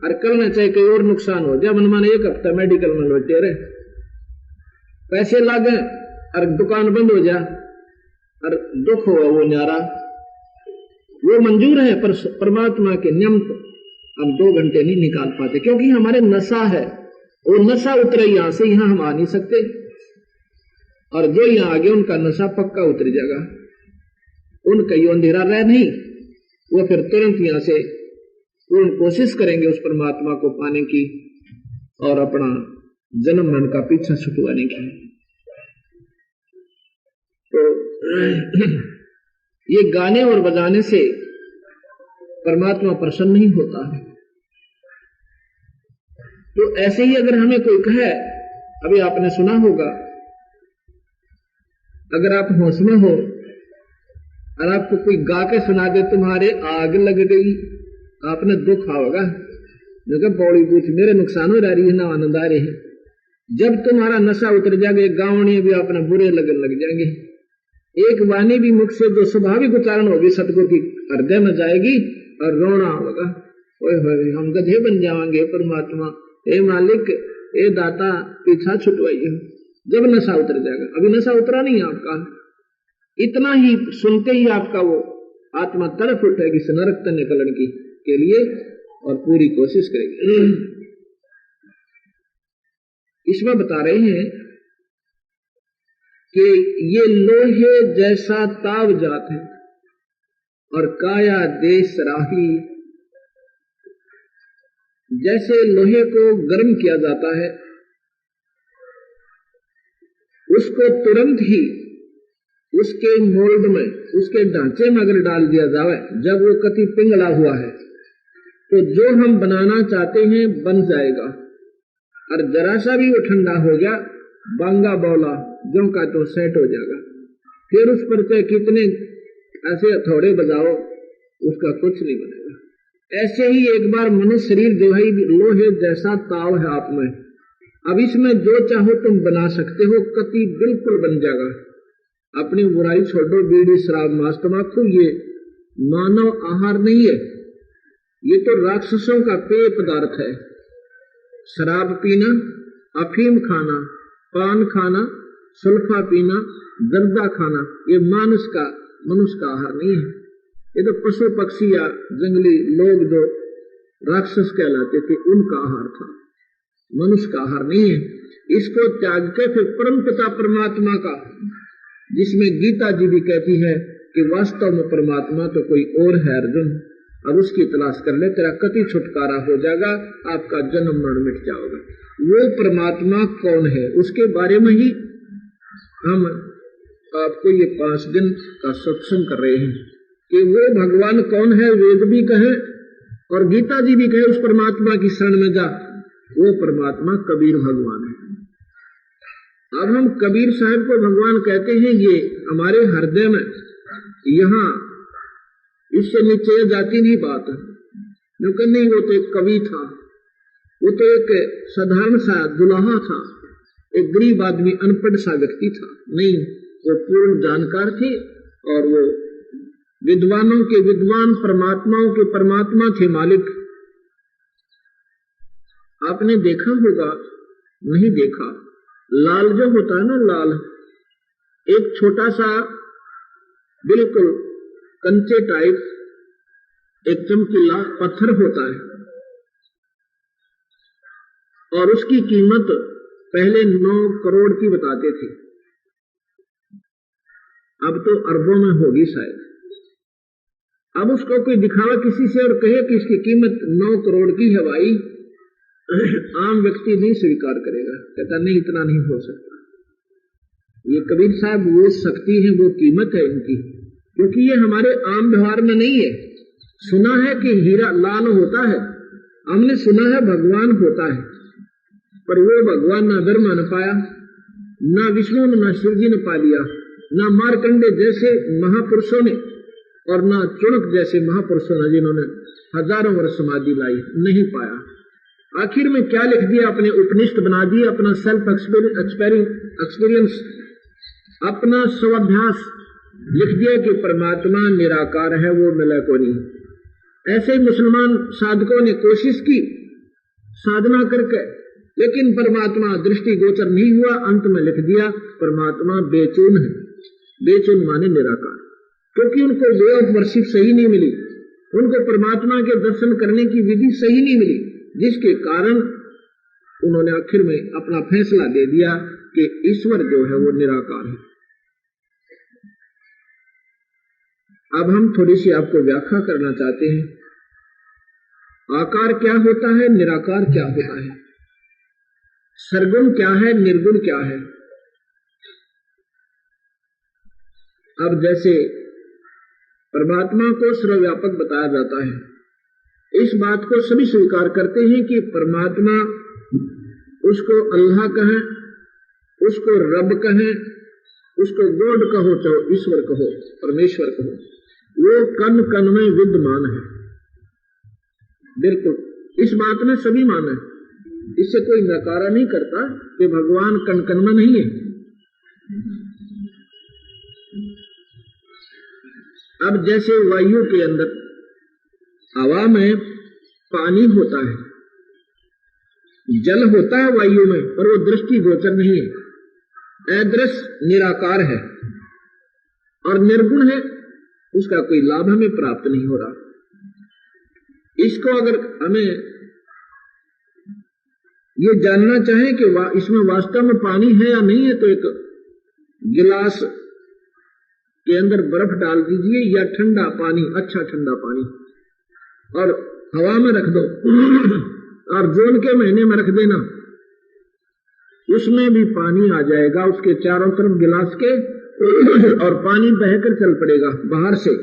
और कल में चाहे कोई और नुकसान हो जाए, मन माने 1 हफ्ता मेडिकल में लौटे रहे, पैसे लागे और दुकान बंद हो जाए और दुख हो वो न्यारा, वो मंजूर है। पर परमात्मा के नियम हम 2 घंटे नहीं निकाल पाते, क्योंकि हमारे नशा है। वो नशा उतरे यहां से, यहां हम आ नहीं सकते, और जो यहां आ गए उनका नशा पक्का उतर जाएगा, उनका ये अंधेरा रह नहीं। वो फिर तुरंत यहाँ से पूर्ण कोशिश करेंगे उस परमात्मा को पाने की और अपना जन्म मरण का पीछा छुटवाने की। तो ये गाने और बजाने से परमात्मा प्रसन्न नहीं होता है। तो ऐसे ही अगर हमें कोई कहे, अभी आपने सुना होगा, अगर आप होश में हो और आपको कोई गा के सुना दे तुम्हारे आग लग गई, आपने दुख होगा, जो बौड़ी पूछ मेरे नुकसान हो रही है ना आनंद आ रहे हैं। जब तुम्हारा नशा उतर जाएगा, गावणी भी अपने बुरे लगन लग जाएंगे। एक वाणी भी मुख से जो स्वाभाविक उच्चारण होगी सतगुरु की हृदय में जाएगी और रोना होगा, ओए होए हम गधे बन जाएंगे, परमात्मा हे मालिक हे दाता पीछा छुटवाइए। जब नशा उतर जाएगा, अभी नशा उतरा नहीं आपका, इतना ही सुनते ही आपका वो आत्मा तड़प उठेगी इस नरक से निकलने की के लिए और पूरी कोशिश करेगी। इसमें बता रहे हैं कि ये लोहे जैसा ताव जात है और काया देश राही। जैसे लोहे को गर्म किया जाता है, उसको तुरंत ही उसके मोल्ड में, उसके ढांचे में अगर डाल दिया जाए, जब वो कति पिघला हुआ है तो जो हम बनाना चाहते हैं बन जाएगा। और जरा सा भी वो ठंडा हो गया, बांगा बौला जो का तो सेट हो जाएगा। फिर उस पर चाहे कितने ऐसे हथौड़े बजाओ, उसका कुछ नहीं बनेगा। ऐसे ही एक बार मनुष्य शरीर जो है लोहे जैसा ताव है आप में, अब इसमें जो चाहो तुम बना सकते हो, कति बिल्कुल बन जाएगा। अपनी बुराई छोड़ो, बीड़ी शराब मांस तम्बाकू ये मानव आहार नहीं है, ये तो राक्षसों का पेय पदार्थ है। शराब पीना, अफीम खाना, पान खाना, सुल्फा पीना, जर्दा खाना, ये मनुष्य का आहार नहीं है। ये तो पशु पक्षी या जंगली लोग जो राक्षस कहलाते थे उनका आहार था, मनुष्य का आहार नहीं है। इसको त्याग के फिर परम पिता परमात्मा का, जिसमें गीता जी भी कहती है कि वास्तव में परमात्मा तो कोई और है अर्जुन, अब उसकी तलाश कर ले, तेरा कति छुटकारा हो जाएगा, आपका जन्म मरण मिट जाएगा। वो परमात्मा कौन है उसके बारे में ही हम आपको ये 5 दिन का सत्संग कर रहे हैं कि वो भगवान कौन है। वेद भी कहे और गीता जी भी कहे उस परमात्मा की शरण में जा, वो परमात्मा कबीर भगवान है। अब हम कबीर साहब को भगवान कहते हैं, ये हमारे हृदय में यहाँ इससे नीचे जाती नहीं बात है। नहीं, वो तो एक कवि था, वो तो एक साधारण सा दुल्हा था, एक गरीब आदमी अनपढ़ सा व्यक्ति था। नहीं, वो पूर्ण जानकार थे और वो विद्वानों के विद्वान, परमात्माओं के परमात्मा थे मालिक। आपने देखा होगा, नहीं देखा, लाल जो होता है ना, लाल एक छोटा सा बिल्कुल कंचे टाइप एक चमकीला पत्थर होता है और उसकी कीमत पहले 9 करोड़ की बताते थे, अब तो अरबों में होगी शायद। अब उसको कोई दिखावा किसी से और कहे कि इसकी कीमत 9 करोड़ की है भाई, आम व्यक्ति नहीं स्वीकार करेगा, कहता नहीं इतना नहीं हो सकता। ये कबीर साहब वो शक्ति है, वो कीमत है इनकी, क्योंकि ये हमारे आम व्यवहार में नहीं है। सुना है कि हीरा लाल होता है, हमने सुना है भगवान होता है, पर वो भगवान ना ब्रह्मा ने पाया, ना विष्णु ने, ना शिव जी ने पा लिया, ना मार्कंडे जैसे महापुरुषों ने और ना चुनक जैसे महापुरुषों ने जिन्होंने हजारों वर्ष समाधि लाई, नहीं पाया। आखिर में क्या लिख दिया, अपने उपनिषद बना दिए, अपना सेल्फ एक्सपीरियंस, अपना स्वाभ्यास लिख दिया कि परमात्मा निराकार है, वो मिला को नहीं। ऐसे ही मुसलमान साधकों ने कोशिश की साधना करके, लेकिन परमात्मा दृष्टि गोचर नहीं हुआ। अंत में लिख दिया परमात्मा बेचून है, बेचून माने निराकार, क्योंकि उनको वे ऑफ वर्शिप सही नहीं मिली, उनको परमात्मा के दर्शन करने की विधि सही नहीं मिली, जिसके कारण उन्होंने आखिर में अपना फैसला दे दिया कि ईश्वर जो है वो निराकार है। अब हम थोड़ी सी आपको व्याख्या करना चाहते हैं। आकार क्या होता है, निराकार क्या होता है, सरगुण क्या है, निर्गुण क्या है। अब जैसे परमात्मा को सर्वव्यापक बताया जाता है, इस बात को सभी स्वीकार करते हैं कि परमात्मा, उसको अल्लाह कहें, उसको रब कहें, उसको गॉड कहो, चाहे ईश्वर कहो, परमेश्वर कहो, वो कण कण में विद्यमान है। बिल्कुल इस बात में सभी माने, इससे कोई नकारा नहीं करता कि भगवान कण कण में नहीं है। अब जैसे वायु के अंदर, हवा में पानी होता है, जल होता है वायु में, पर वो दृष्टि गोचर नहीं है, अदृश्य निराकार है और निर्गुण है, उसका कोई लाभ हमें प्राप्त नहीं हो रहा। इसको अगर हमें ये जानना चाहे कि इसमें वास्तव में पानी है या नहीं है, तो एक गिलास के अंदर बर्फ डाल दीजिए या ठंडा पानी, अच्छा ठंडा पानी, और हवा में रख दो और जून के महीने में रख देना, उसमें भी पानी आ जाएगा उसके चारों तरफ गिलास के, और पानी बहकर चल पड़ेगा बाहर से।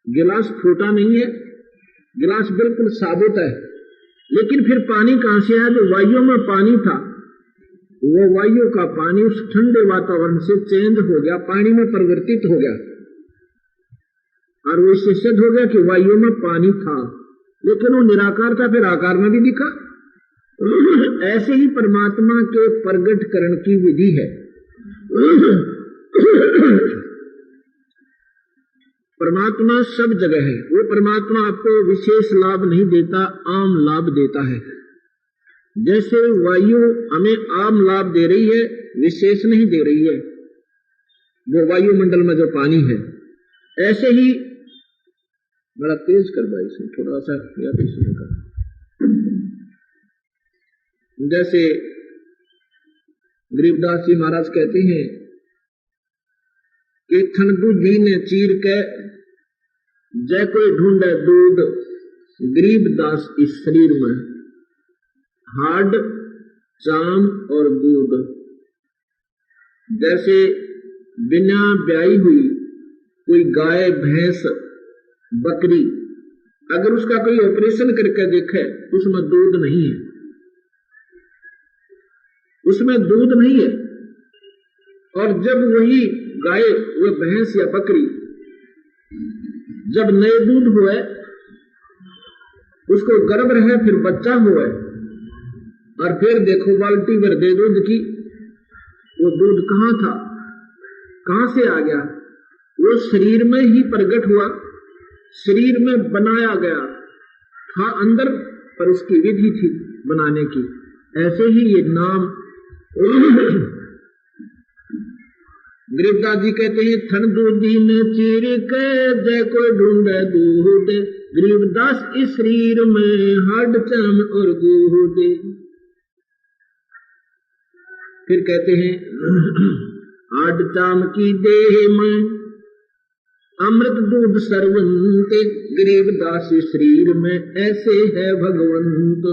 गिलास फूटा नहीं है, गिलास बिल्कुल साबुत है, लेकिन फिर पानी कहां से आया? जो वायु में पानी था, वो वायु का पानी उस ठंडे वातावरण से चेंज हो गया, पानी में परिवर्तित हो गया, और वो इससे सिद्ध हो गया कि वायु में पानी था, लेकिन वो निराकार था, फिर आकार में भी दिखा। ऐसे ही परमात्मा के प्रगटकरण की विधि है। परमात्मा सब जगह है, वो परमात्मा आपको विशेष लाभ नहीं देता, आम लाभ देता है। जैसे वायु हमें आम लाभ दे रही है, विशेष नहीं दे रही है, वो वायुमंडल में जो पानी है। ऐसे ही बड़ा तेज कर भाई, इसमें थोड़ा सा या इसमें कर। जैसे गरीबदास जी महाराज कहते हैं कि ठंडू जी ने चीर के जय कोई ढूंढे दूध, गरीबदास इस शरीर में हाड चाम और दूध। जैसे बिना ब्याई हुई कोई गाय, भैंस, बकरी, अगर उसका कोई ऑपरेशन करके देखे उसमें दूध नहीं है, उसमें दूध नहीं है। और जब वही गाय, वो भैंस या बकरी जब नए दूध हुए, उसको गर्भ रहे, फिर बच्चा हुए, और फिर देखो बाल्टी भर दे दूध की, वो दूध कहाँ था, कहां से आ गया? वो शरीर में ही प्रकट हुआ, शरीर में बनाया गया था अंदर, पर उसकी विधि थी बनाने की। ऐसे ही ये नाम गरीबदास जी कहते हैं, थन दूधी में चीर के जय कोई ढूंढे दूध, गरीबदास इस शरीर में हड्ड चाम और दूध। फिर कहते हैं, हड्ड चाम की देह में अमृत दूध सर्वंत, गरीबदास शरीर में ऐसे है भगवंत।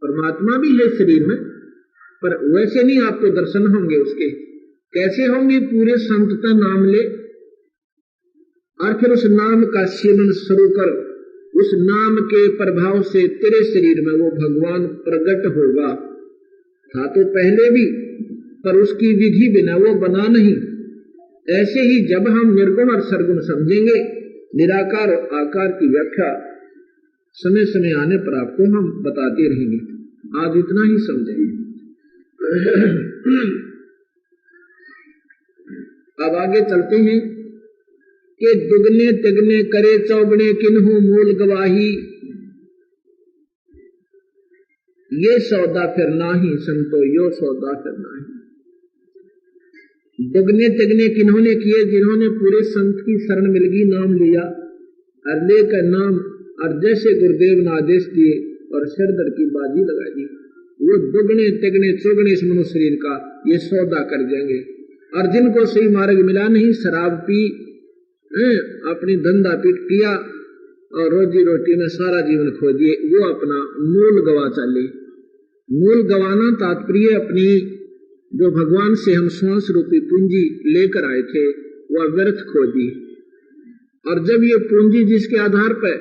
परमात्मा भी है शरीर में, पर वैसे नहीं आपको दर्शन होंगे उसके। कैसे होंगे? पूरे संत का नाम ले और फिर उस नाम का सेवन शुरू कर, उस नाम के प्रभाव से तेरे शरीर में वो भगवान प्रकट होगा। था तो पहले भी, पर उसकी विधि बिना वो बना नहीं। ऐसे ही जब हम निर्गुण और सरगुण समझेंगे, निराकार और आकार की व्याख्या समय समय आने पर आपको हम बताते रहेंगे। आज इतना ही समझेंगे। अब आगे चलते हैं कि दुगने तिगने करे चौगने किन्हू मूल गवाही, ये सौदा फिर नाही संतो यो सौदा फिर नाही। दुगने तिगने किन्होंने किए? जिन्होंने पूरे संत की शरण मिल गई, नाम लिया और लेकर नाम, और जैसे गुरुदेव ने आदेश दिए और सिरदर की बाजी लगा दी, वो दुगने तिगने चौगने इस मनुष्य शरीर का ये सौदा कर देंगे। और जिनको सही मार्ग मिला नहीं, शराब पी अपनी धंधा पीट किया और रोजी रोटी में सारा जीवन खो दिए, वो अपना मूल गवा चले। मूल गवाना तात्पर्य अपनी जो भगवान से हम श्वास रूपी पूंजी लेकर आए थे वह व्यर्थ खो दी। और जब ये पूंजी जिसके आधार पर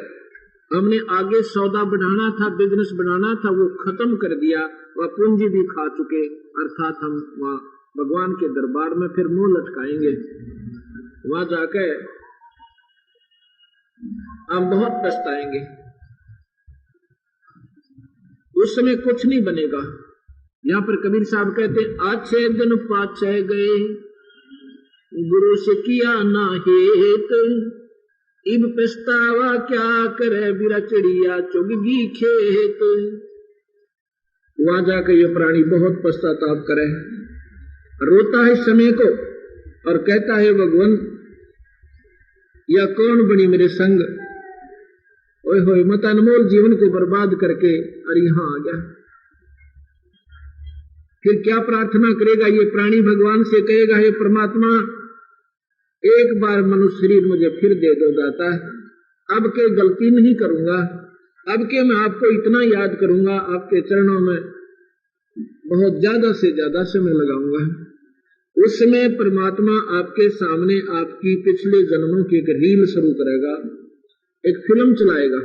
हमने आगे सौदा बढ़ाना था, बिजनेस बढ़ाना था, वो खत्म कर दिया, वह पूंजी भी खा चुके, अर्थात हम वहां भगवान के दरबार में फिर मुंह लटकाएंगे। वहां जाकर हम बहुत पछताएंगे। उस समय कुछ नहीं बनेगा। यहाँ पर कबीर साहब कहते, अच्छे दिन पाछे गए गुरु से किया ना हेत, इब पछतावा क्या करे बिरा चिड़िया चुगगी खेत। वहां जाकर ये प्राणी बहुत पश्चाताप करे, रोता है समय को और कहता है भगवान या कौन बनी मेरे संग, ओए होए मत अनमोल जीवन को बर्बाद करके और यहां आ गया। फिर क्या प्रार्थना करेगा ये प्राणी? भगवान से कहेगा, हे परमात्मा एक बार मनुष्य शरीर मुझे फिर दे दो दाता, अब के गलती नहीं करूंगा, अब के मैं आपको इतना याद करूंगा, आपके चरणों में बहुत ज्यादा से ज्यादा समय लगाऊंगा। उस समय परमात्मा आपके सामने आपकी पिछले जन्मों की एक रील शुरू करेगा, एक फिल्म चलाएगा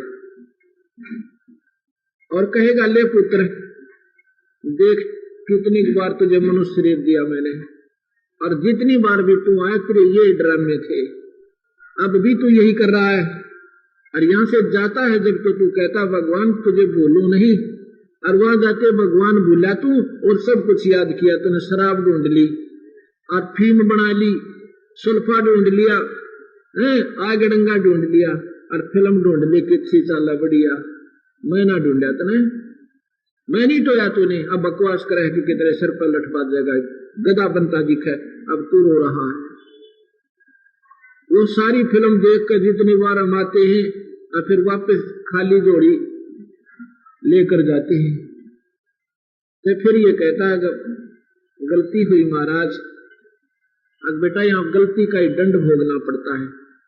और कहेगा, ले पुत्र देख कितनी बार तुझे मनुष्य शरीर दिया मैंने, और जितनी बार भी तू आया तेरे ये ड्रामे थे, अब भी तू यही कर रहा है। और यहां से जाता है जब तो तू कहता भगवान तुझे भूलू नहीं, और वहां जाते भगवान भूला तू और सब कुछ याद किया। तूने शराब ढूंढ ली और फीम बना ली, सुल्फा ढूंढ लिया, आग डंगा ढूंढ लिया और फिल्म ढूंढ ली, किसी चाला बढ़िया। मैं ना ढूंढा तूने, मैं नहीं टोया तूने, अब बकवास करे कि तेरे सर पर लटपा जाएगा, गधा बनता दिखे, अब तू रो रहा है। वो सारी फिल्म देखकर जितनी बार हम आते हैं और फिर वापस खाली जोड़ी लेकर जाते हैं, तो फिर ये कहता है गलती हुई महाराज, अब बेटा यहाँ गलती का ही दंड भोगना पड़ता है,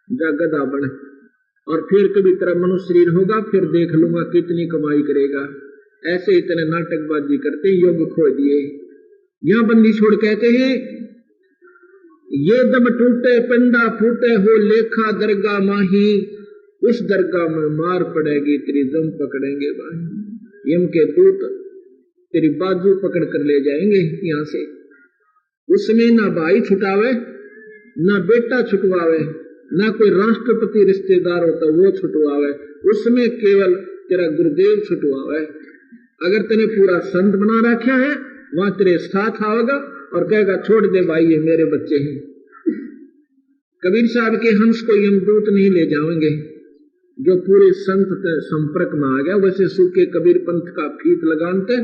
जा गधा बने, और फिर कभी तेरा मनुष्य शरीर होगा फिर देख लूंगा कितनी कमाई करेगा। ऐसे इतने नाटकबाजी करते योग खो दिए। यहाँ बंदी छोड़ कहते हैं, ये दम टूटे पंडा फूटे हो लेखा दरगाह माही, उस दरगाह में मार पड़ेगी तेरी दम पकड़ेंगे भाई। यम के दूत तेरी बाजू पकड़ कर ले जाएंगे यहाँ से। उसमें ना भाई छुटावे, ना बेटा छुटवावे, ना कोई राष्ट्रपति रिश्तेदार होता वो छुटवावे, उसमें केवल तेरा गुरुदेव छुटवावे। अगर तेने पूरा संत बना रखा है वहां तेरे साथ आएगा और कहेगा छोड़ दे भाई ये मेरे बच्चे हैं। कबीर साहब के हंस को यमदूत नहीं ले जाएंगे जो पूरे संत के संपर्क में आ गया, वैसे सूखे कबीर पंथ का फीत लगाते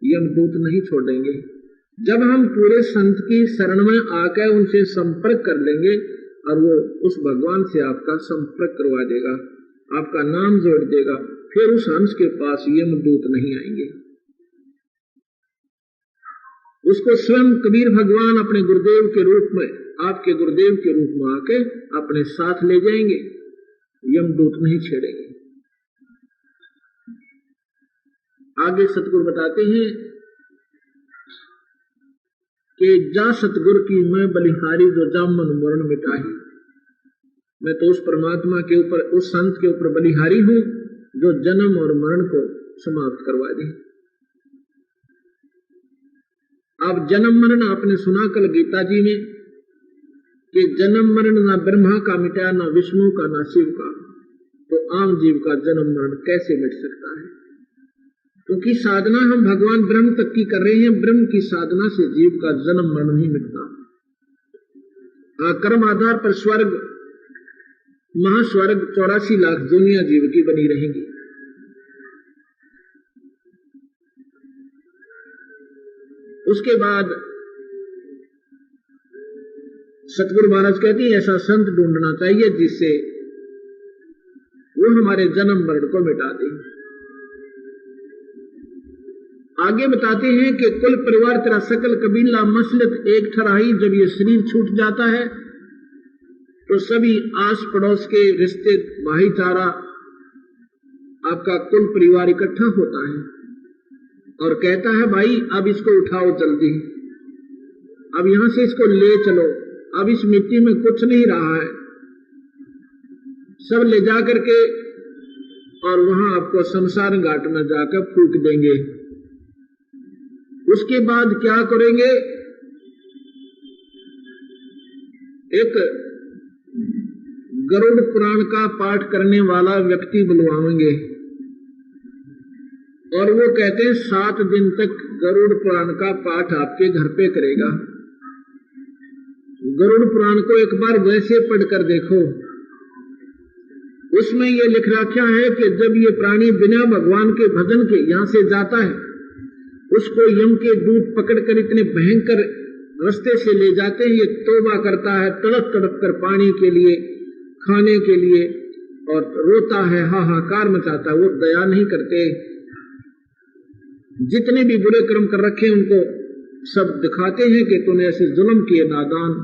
यमदूत नहीं छोड़ेंगे। जब हम पूरे संत की शरण में आकर उनसे संपर्क कर लेंगे और वो उस भगवान से आपका संपर्क करवा देगा, आपका नाम जोड़ देगा, फिर उस हंस के पास यमदूत नहीं आएंगे। उसको स्वयं कबीर भगवान अपने गुरुदेव के रूप में, आपके गुरुदेव के रूप में आके अपने साथ ले जाएंगे, यमदूत नहीं छेड़ेंगे। आगे सतगुरु बताते हैं कि जा सतगुरु की मैं बलिहारी जो जामन मरण मिटाही। मैं तो उस परमात्मा के ऊपर, उस संत के ऊपर बलिहारी हूं जो जन्म और मरण को समाप्त करवा दे। अब जन्म मरण आपने सुना कल गीता जी में कि जन्म मरण ना ब्रह्मा का मिटा, ना विष्णु का, ना शिव का, तो आम जीव का जन्म मरण कैसे मिट सकता है? क्योंकि साधना हम भगवान ब्रह्म तक की कर रहे हैं, ब्रह्म की साधना से जीव का जन्म मरण नहीं मिटता। कर्म आधार पर स्वर्ग, महास्वर्ग 84 लाख दुनिया जीव की बनी रहेंगी। उसके बाद सतगुरु महाराज कहते हैं ऐसा संत ढूंढना चाहिए जिससे वो हमारे जन्म मरण को मिटा दे। आगे बताते हैं कि कुल परिवार तेरा सकल कबीला मसलत एक ठराही, जब ये शरीर छूट जाता है तो तो सभी आस पड़ोस के रिश्ते भाईचारा आपका कुल परिवार इकट्ठा होता है और कहता है भाई अब इसको उठाओ जल्दी, अब यहां से इसको ले चलो, अब इस मिट्टी में कुछ नहीं रहा है। सब ले जा करके और वहां आपको शमशान घाट में जाकर फूंक देंगे। उसके बाद क्या करेंगे, एक गरुड़ पुराण का पाठ करने वाला व्यक्ति बुलवाएंगे और वो कहते हैं 7 दिन तक गरुड़ पुराण का पाठ आपके घर पे करेगा। गरुड़ पुराण को एक बार वैसे पढ़कर देखो, उसमें ये लिख रखा है कि जब ये प्राणी बिना भगवान के भजन के यहां से जाता है, उसको यम के दूत पकड़कर इतने भयंकर रास्ते से ले जाते हैं, ये तौबा करता है तड़प तड़प कर पानी के लिए, खाने के लिए, और रोता है, हाहाकार मचाता है। वो दया नहीं करते, जितने भी बुरे कर्म कर रखे उनको सब दिखाते हैं कि तूने ऐसे जुल्म किए नादान।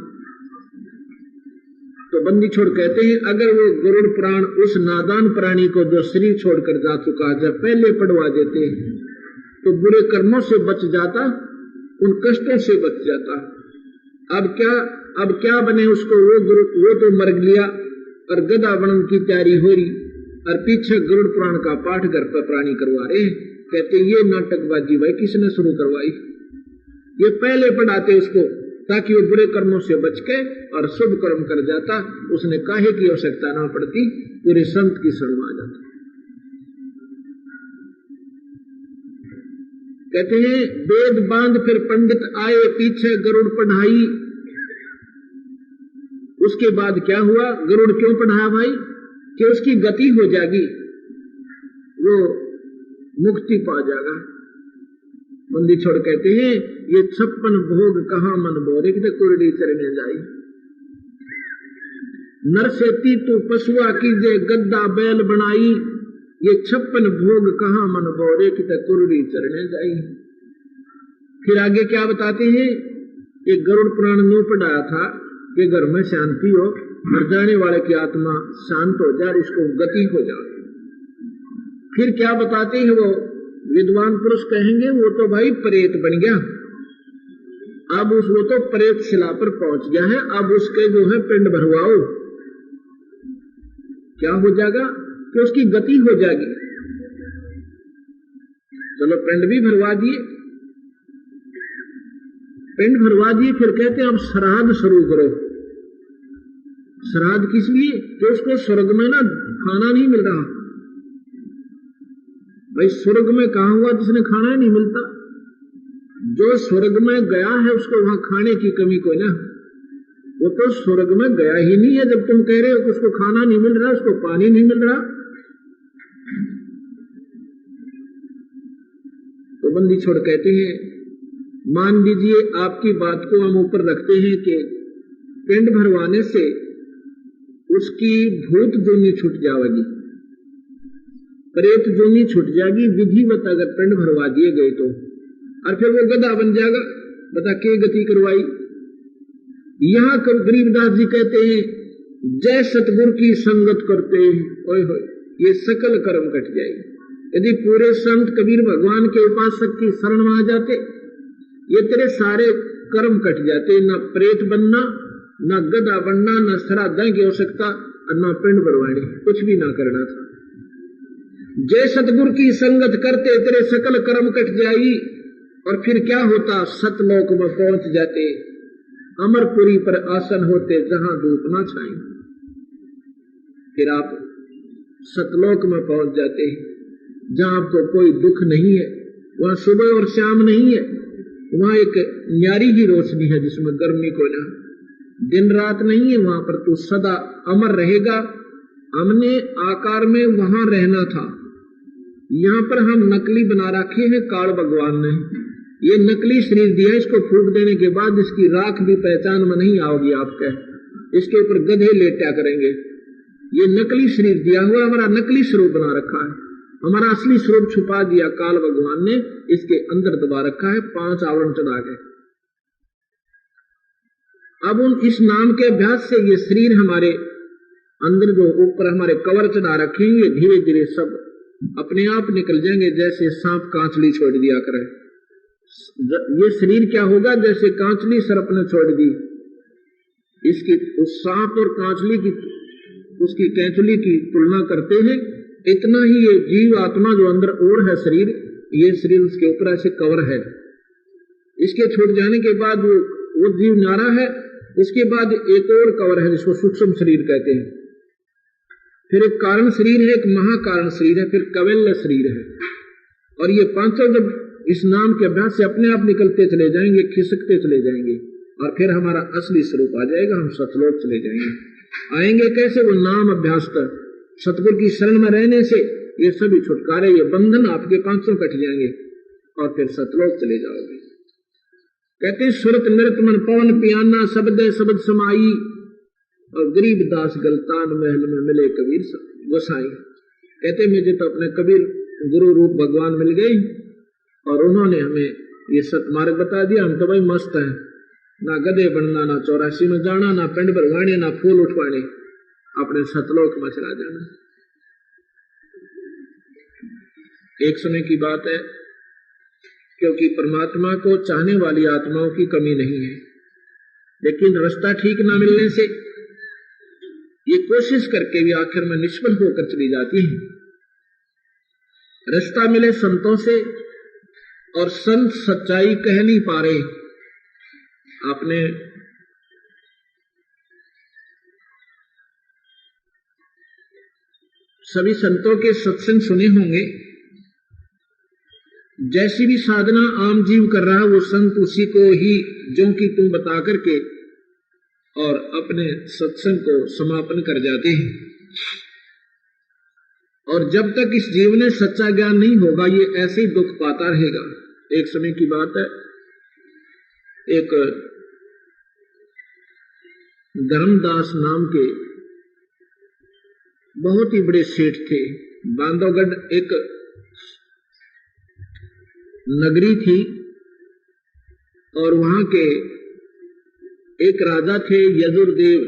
तो बंदी छोड़ कहते हैं अगर वो गरुड़ पुराण उस नादान प्राणी को जो शरीर छोड़कर जा चुका जब पहले पढ़वा देते तो बुरे कर्मों से बच जाता, उन कष्टों से बच जाता। अब क्या बने उसको, वो तो मर लिया और गधा बनने की तैयारी हो रही और पीछे गरुड़ पुराण का पाठ घर पर प्राणी करवा रहे हैं। कहते ये नाटकबाजी भाई किसने शुरू करवाई, ये पहले पढ़ाते उसको ताकि वो बुरे कर्मों से बच के और शुभ कर्म कर जाता, उसने काहे की आवश्यकता ना पड़ती, पूरे संत की शरण आ जाता। कहते हैं वेद बांध फिर पंडित आए पीछे गरुड़ पढ़ाई। उसके बाद क्या हुआ, गरुड़ क्यों पढ़ाया भाई, कि उसकी गति हो जाएगी, वो मुक्ति पा जाएगा। बंदी छोड़ कहते हैं ये 56 भोग कहाँ मन बोरे कि कुरडी चरने जाई। नर सेती तू पशुआ कीजे गद्दा बैल बनाई, ये 56 भोग कहाँ मन बोरे कि कुरडी चरने जाई। फिर आगे क्या बताते हैं, ये गरुड़ पुराण न्यू पढ़ाया था कि घर में शांति हो, मर जाने वाले की आत्मा शांत हो जाए, इसको गति हो जाए। फिर क्या बताते हैं वो विद्वान पुरुष कहेंगे वो तो भाई प्रेत बन गया, अब वो तो प्रेत शिला पर पहुंच गया है, अब उसके जो है पिंड भरवाओ। क्या हो जाएगा कि उसकी गति हो जाएगी। चलो पिंड भी भरवा दिए, पिंड भरवा दिए, फिर कहते हैं अब श्राद्ध शुरू करो। श्राद्ध किस लिए, कि उसको स्वर्ग में ना खाना नहीं मिल रहा। भाई स्वर्ग में कहा हुआ जिसने खाना नहीं मिलता, जो स्वर्ग में गया है उसको वहां खाने की कमी कोई ना, वो तो स्वर्ग में गया ही नहीं है। जब तुम कह रहे हो कि उसको खाना नहीं मिल रहा, उसको पानी नहीं मिल रहा, तो बंदी छोड़ कहते हैं मान लीजिए आपकी बात को हम ऊपर रखते हैं कि पिंड भरवाने से उसकी भूत जोनी छूट जाएगी, प्रेत जोनी छूट जाएगी विधिवत अगर पिंड भरवा दिए गए तो, और फिर वो गधा बन जाएगा। बता के गति करवाई। यहां गरीबदास जी कहते हैं जय सतगुरु की संगत करते ओए होए ये सकल कर्म कट जाएगी। यदि पूरे संत कबीर भगवान के उपासक की शरण में आ जाते, ये तेरे सारे कर्म कट जाते, ना प्रेत बनना, ना गधा बनना, ना श्राद्ध की आवश्यकता और ना पिंड भरवाने, कुछ भी ना करना था। जय सतगुरु की संगत करते तेरे सकल कर्म कट जाई, और फिर क्या होता, सतलोक में पहुंच जाते, अमरपुरी पर आसन होते जहां धूप ना छाई। फिर आप सतलोक में पहुंच जाते जहां आपको कोई दुख नहीं है, वहां सुबह और शाम नहीं है, वहां एक न्यारी की रोशनी है जिसमें गर्मी को ना, दिन रात नहीं है, वहां पर तू सदा अमर रहेगा। हमने आकार में वहां रहना था, यहाँ पर हम नकली बना रखे हैं। काल भगवान ने ये नकली शरीर दिया, इसको फूंक देने के बाद इसकी राख भी पहचान में नहीं आओगी आपके, इसके ऊपर गधे लेटा करेंगे। ये नकली शरीर दिया हुआ, हमारा नकली स्वरूप बना रखा है, हमारा असली स्वरूप छुपा दिया काल भगवान ने, इसके अंदर दबा रखा है 5 आवरण चढ़ा के। अब उन इस नाम के अभ्यास से ये शरीर हमारे अंदर जो ऊपर हमारे कवर चढ़ा रखेंगे, धीरे धीरे सब अपने आप निकल जाएंगे, जैसे सांप कांचली छोड़ दिया करे। ये शरीर क्या होगा, जैसे कांचली सर्प ने छोड़ दी। इसकी उस सांप और कांचली की उसकी कैंचुली की तुलना करते हैं, इतना ही ये जीव आत्मा जो अंदर और है शरीर, ये शरीर उसके ऊपर ऐसे कवर है। इसके छूट जाने के बाद वो जीव नारा है, इसके बाद एक और कवर है जिसको सूक्ष्म शरीर कहते हैं। फिर एक कारण शरीर है, एक महाकारण शरीर है, फिर कवल्य शरीर है। और ये पांचों जब इस नाम के अभ्यास से अपने आप निकलते चले जाएंगे, खिसकते चले जाएंगे, और फिर हमारा असली स्वरूप आ जाएगा, हम सतलोक चले जाएंगे। आएंगे कैसे? वो नाम अभ्यास कर सतगुरु की शरण में रहने से ये सभी छुटकारे, ये बंधन आपके पांचों कट जाएंगे और फिर सतलोक चले जाओगे। कहते हैं सुरत नृत मन पवन पियाना शब्द शब्द समाई, और गरीब दास गलतान महल में मिले कबीर गोसाई। कहते मुझे तो अपने कबीर गुरु रूप भगवान मिल गए और उन्होंने हमें ये सतमार्ग बता दिया। हम तो भाई मस्त हैं, ना गधे बनना, ना 84 में जाना, ना पिंड भरवाने, ना फूल उठवाने, अपने सतलोक में चला जाना। एक समय की बात है, क्योंकि परमात्मा को चाहने वाली आत्माओं की कमी नहीं है, लेकिन रास्ता ठीक ना मिलने से ये कोशिश करके भी आखिर में निष्फल होकर चली जाती है। रास्ता मिले संतों से और संत सच्चाई कह नहीं पा रहे। आपने सभी संतों के सत्संग सुने होंगे। जैसी भी साधना आम जीव कर रहा है, वो संत उसी को ही जो कि तुम बता करके और अपने सत्संग को समापन कर जाते हैं। और जब तक इस जीव ने सच्चा ज्ञान नहीं होगा, ये ऐसे ही दुख पाता रहेगा। एक समय की बात है, एक धर्मदास नाम के बहुत ही बड़े सेठ थे। बांधवगढ़ एक नगरी थी और वहां के एक राजा थे यजुर्देव।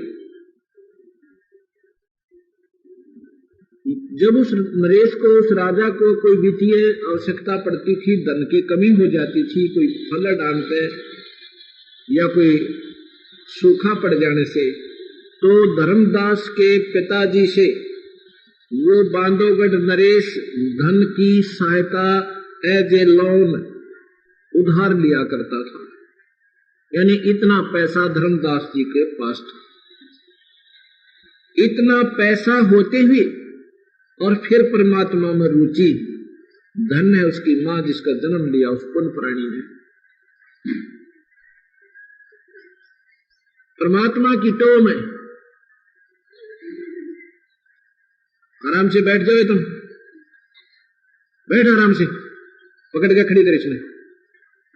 जब उस नरेश को, उस राजा को कोई वित्तीय आवश्यकता पड़ती थी, धन की कमी हो जाती थी, कोई फल डाल पे या कोई सूखा पड़ जाने से, तो धर्मदास के पिताजी से वो बांधवगढ़ नरेश धन की सहायता एज ए लोन उधार लिया करता था। यानी इतना पैसा धर्मदास जी के पास था। इतना पैसा होते हुए और फिर परमात्मा में रुचि, धन है उसकी मां जिसका जन्म लिया उस पुण्य प्राणी ने। परमात्मा की टो में आराम से बैठ जाओ, तुम बैठ आराम से, पकड़ के खड़ी कर, इसने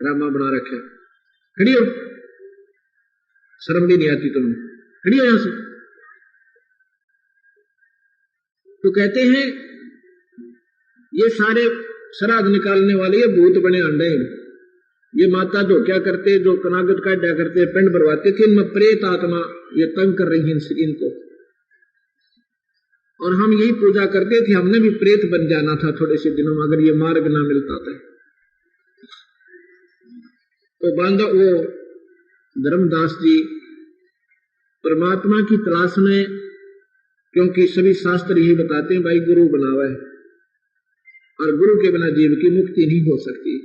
रामा बना रखे, खड़ी हो, शर्म भी नहीं आती तुम्हें, खड़ी हो यहां से। तो कहते हैं ये सारे श्राद्ध निकालने वाले ये भूत बने अंडे, ये माता जो क्या करते, जो कनागत काटा करते, पिंड भरवाते थे, इनमें प्रेत आत्मा ये तंग कर रही है इनको, और हम यही पूजा करते थे। हमने भी प्रेत बन जाना था थोड़े से दिनों में, अगर ये मार्ग ना मिलता था। तो बांधा वो धर्मदास जी परमात्मा की तलाश में, क्योंकि सभी शास्त्र यही बताते हैं भाई गुरु बनावा है, और गुरु के बिना जीव की मुक्ति नहीं हो सकती।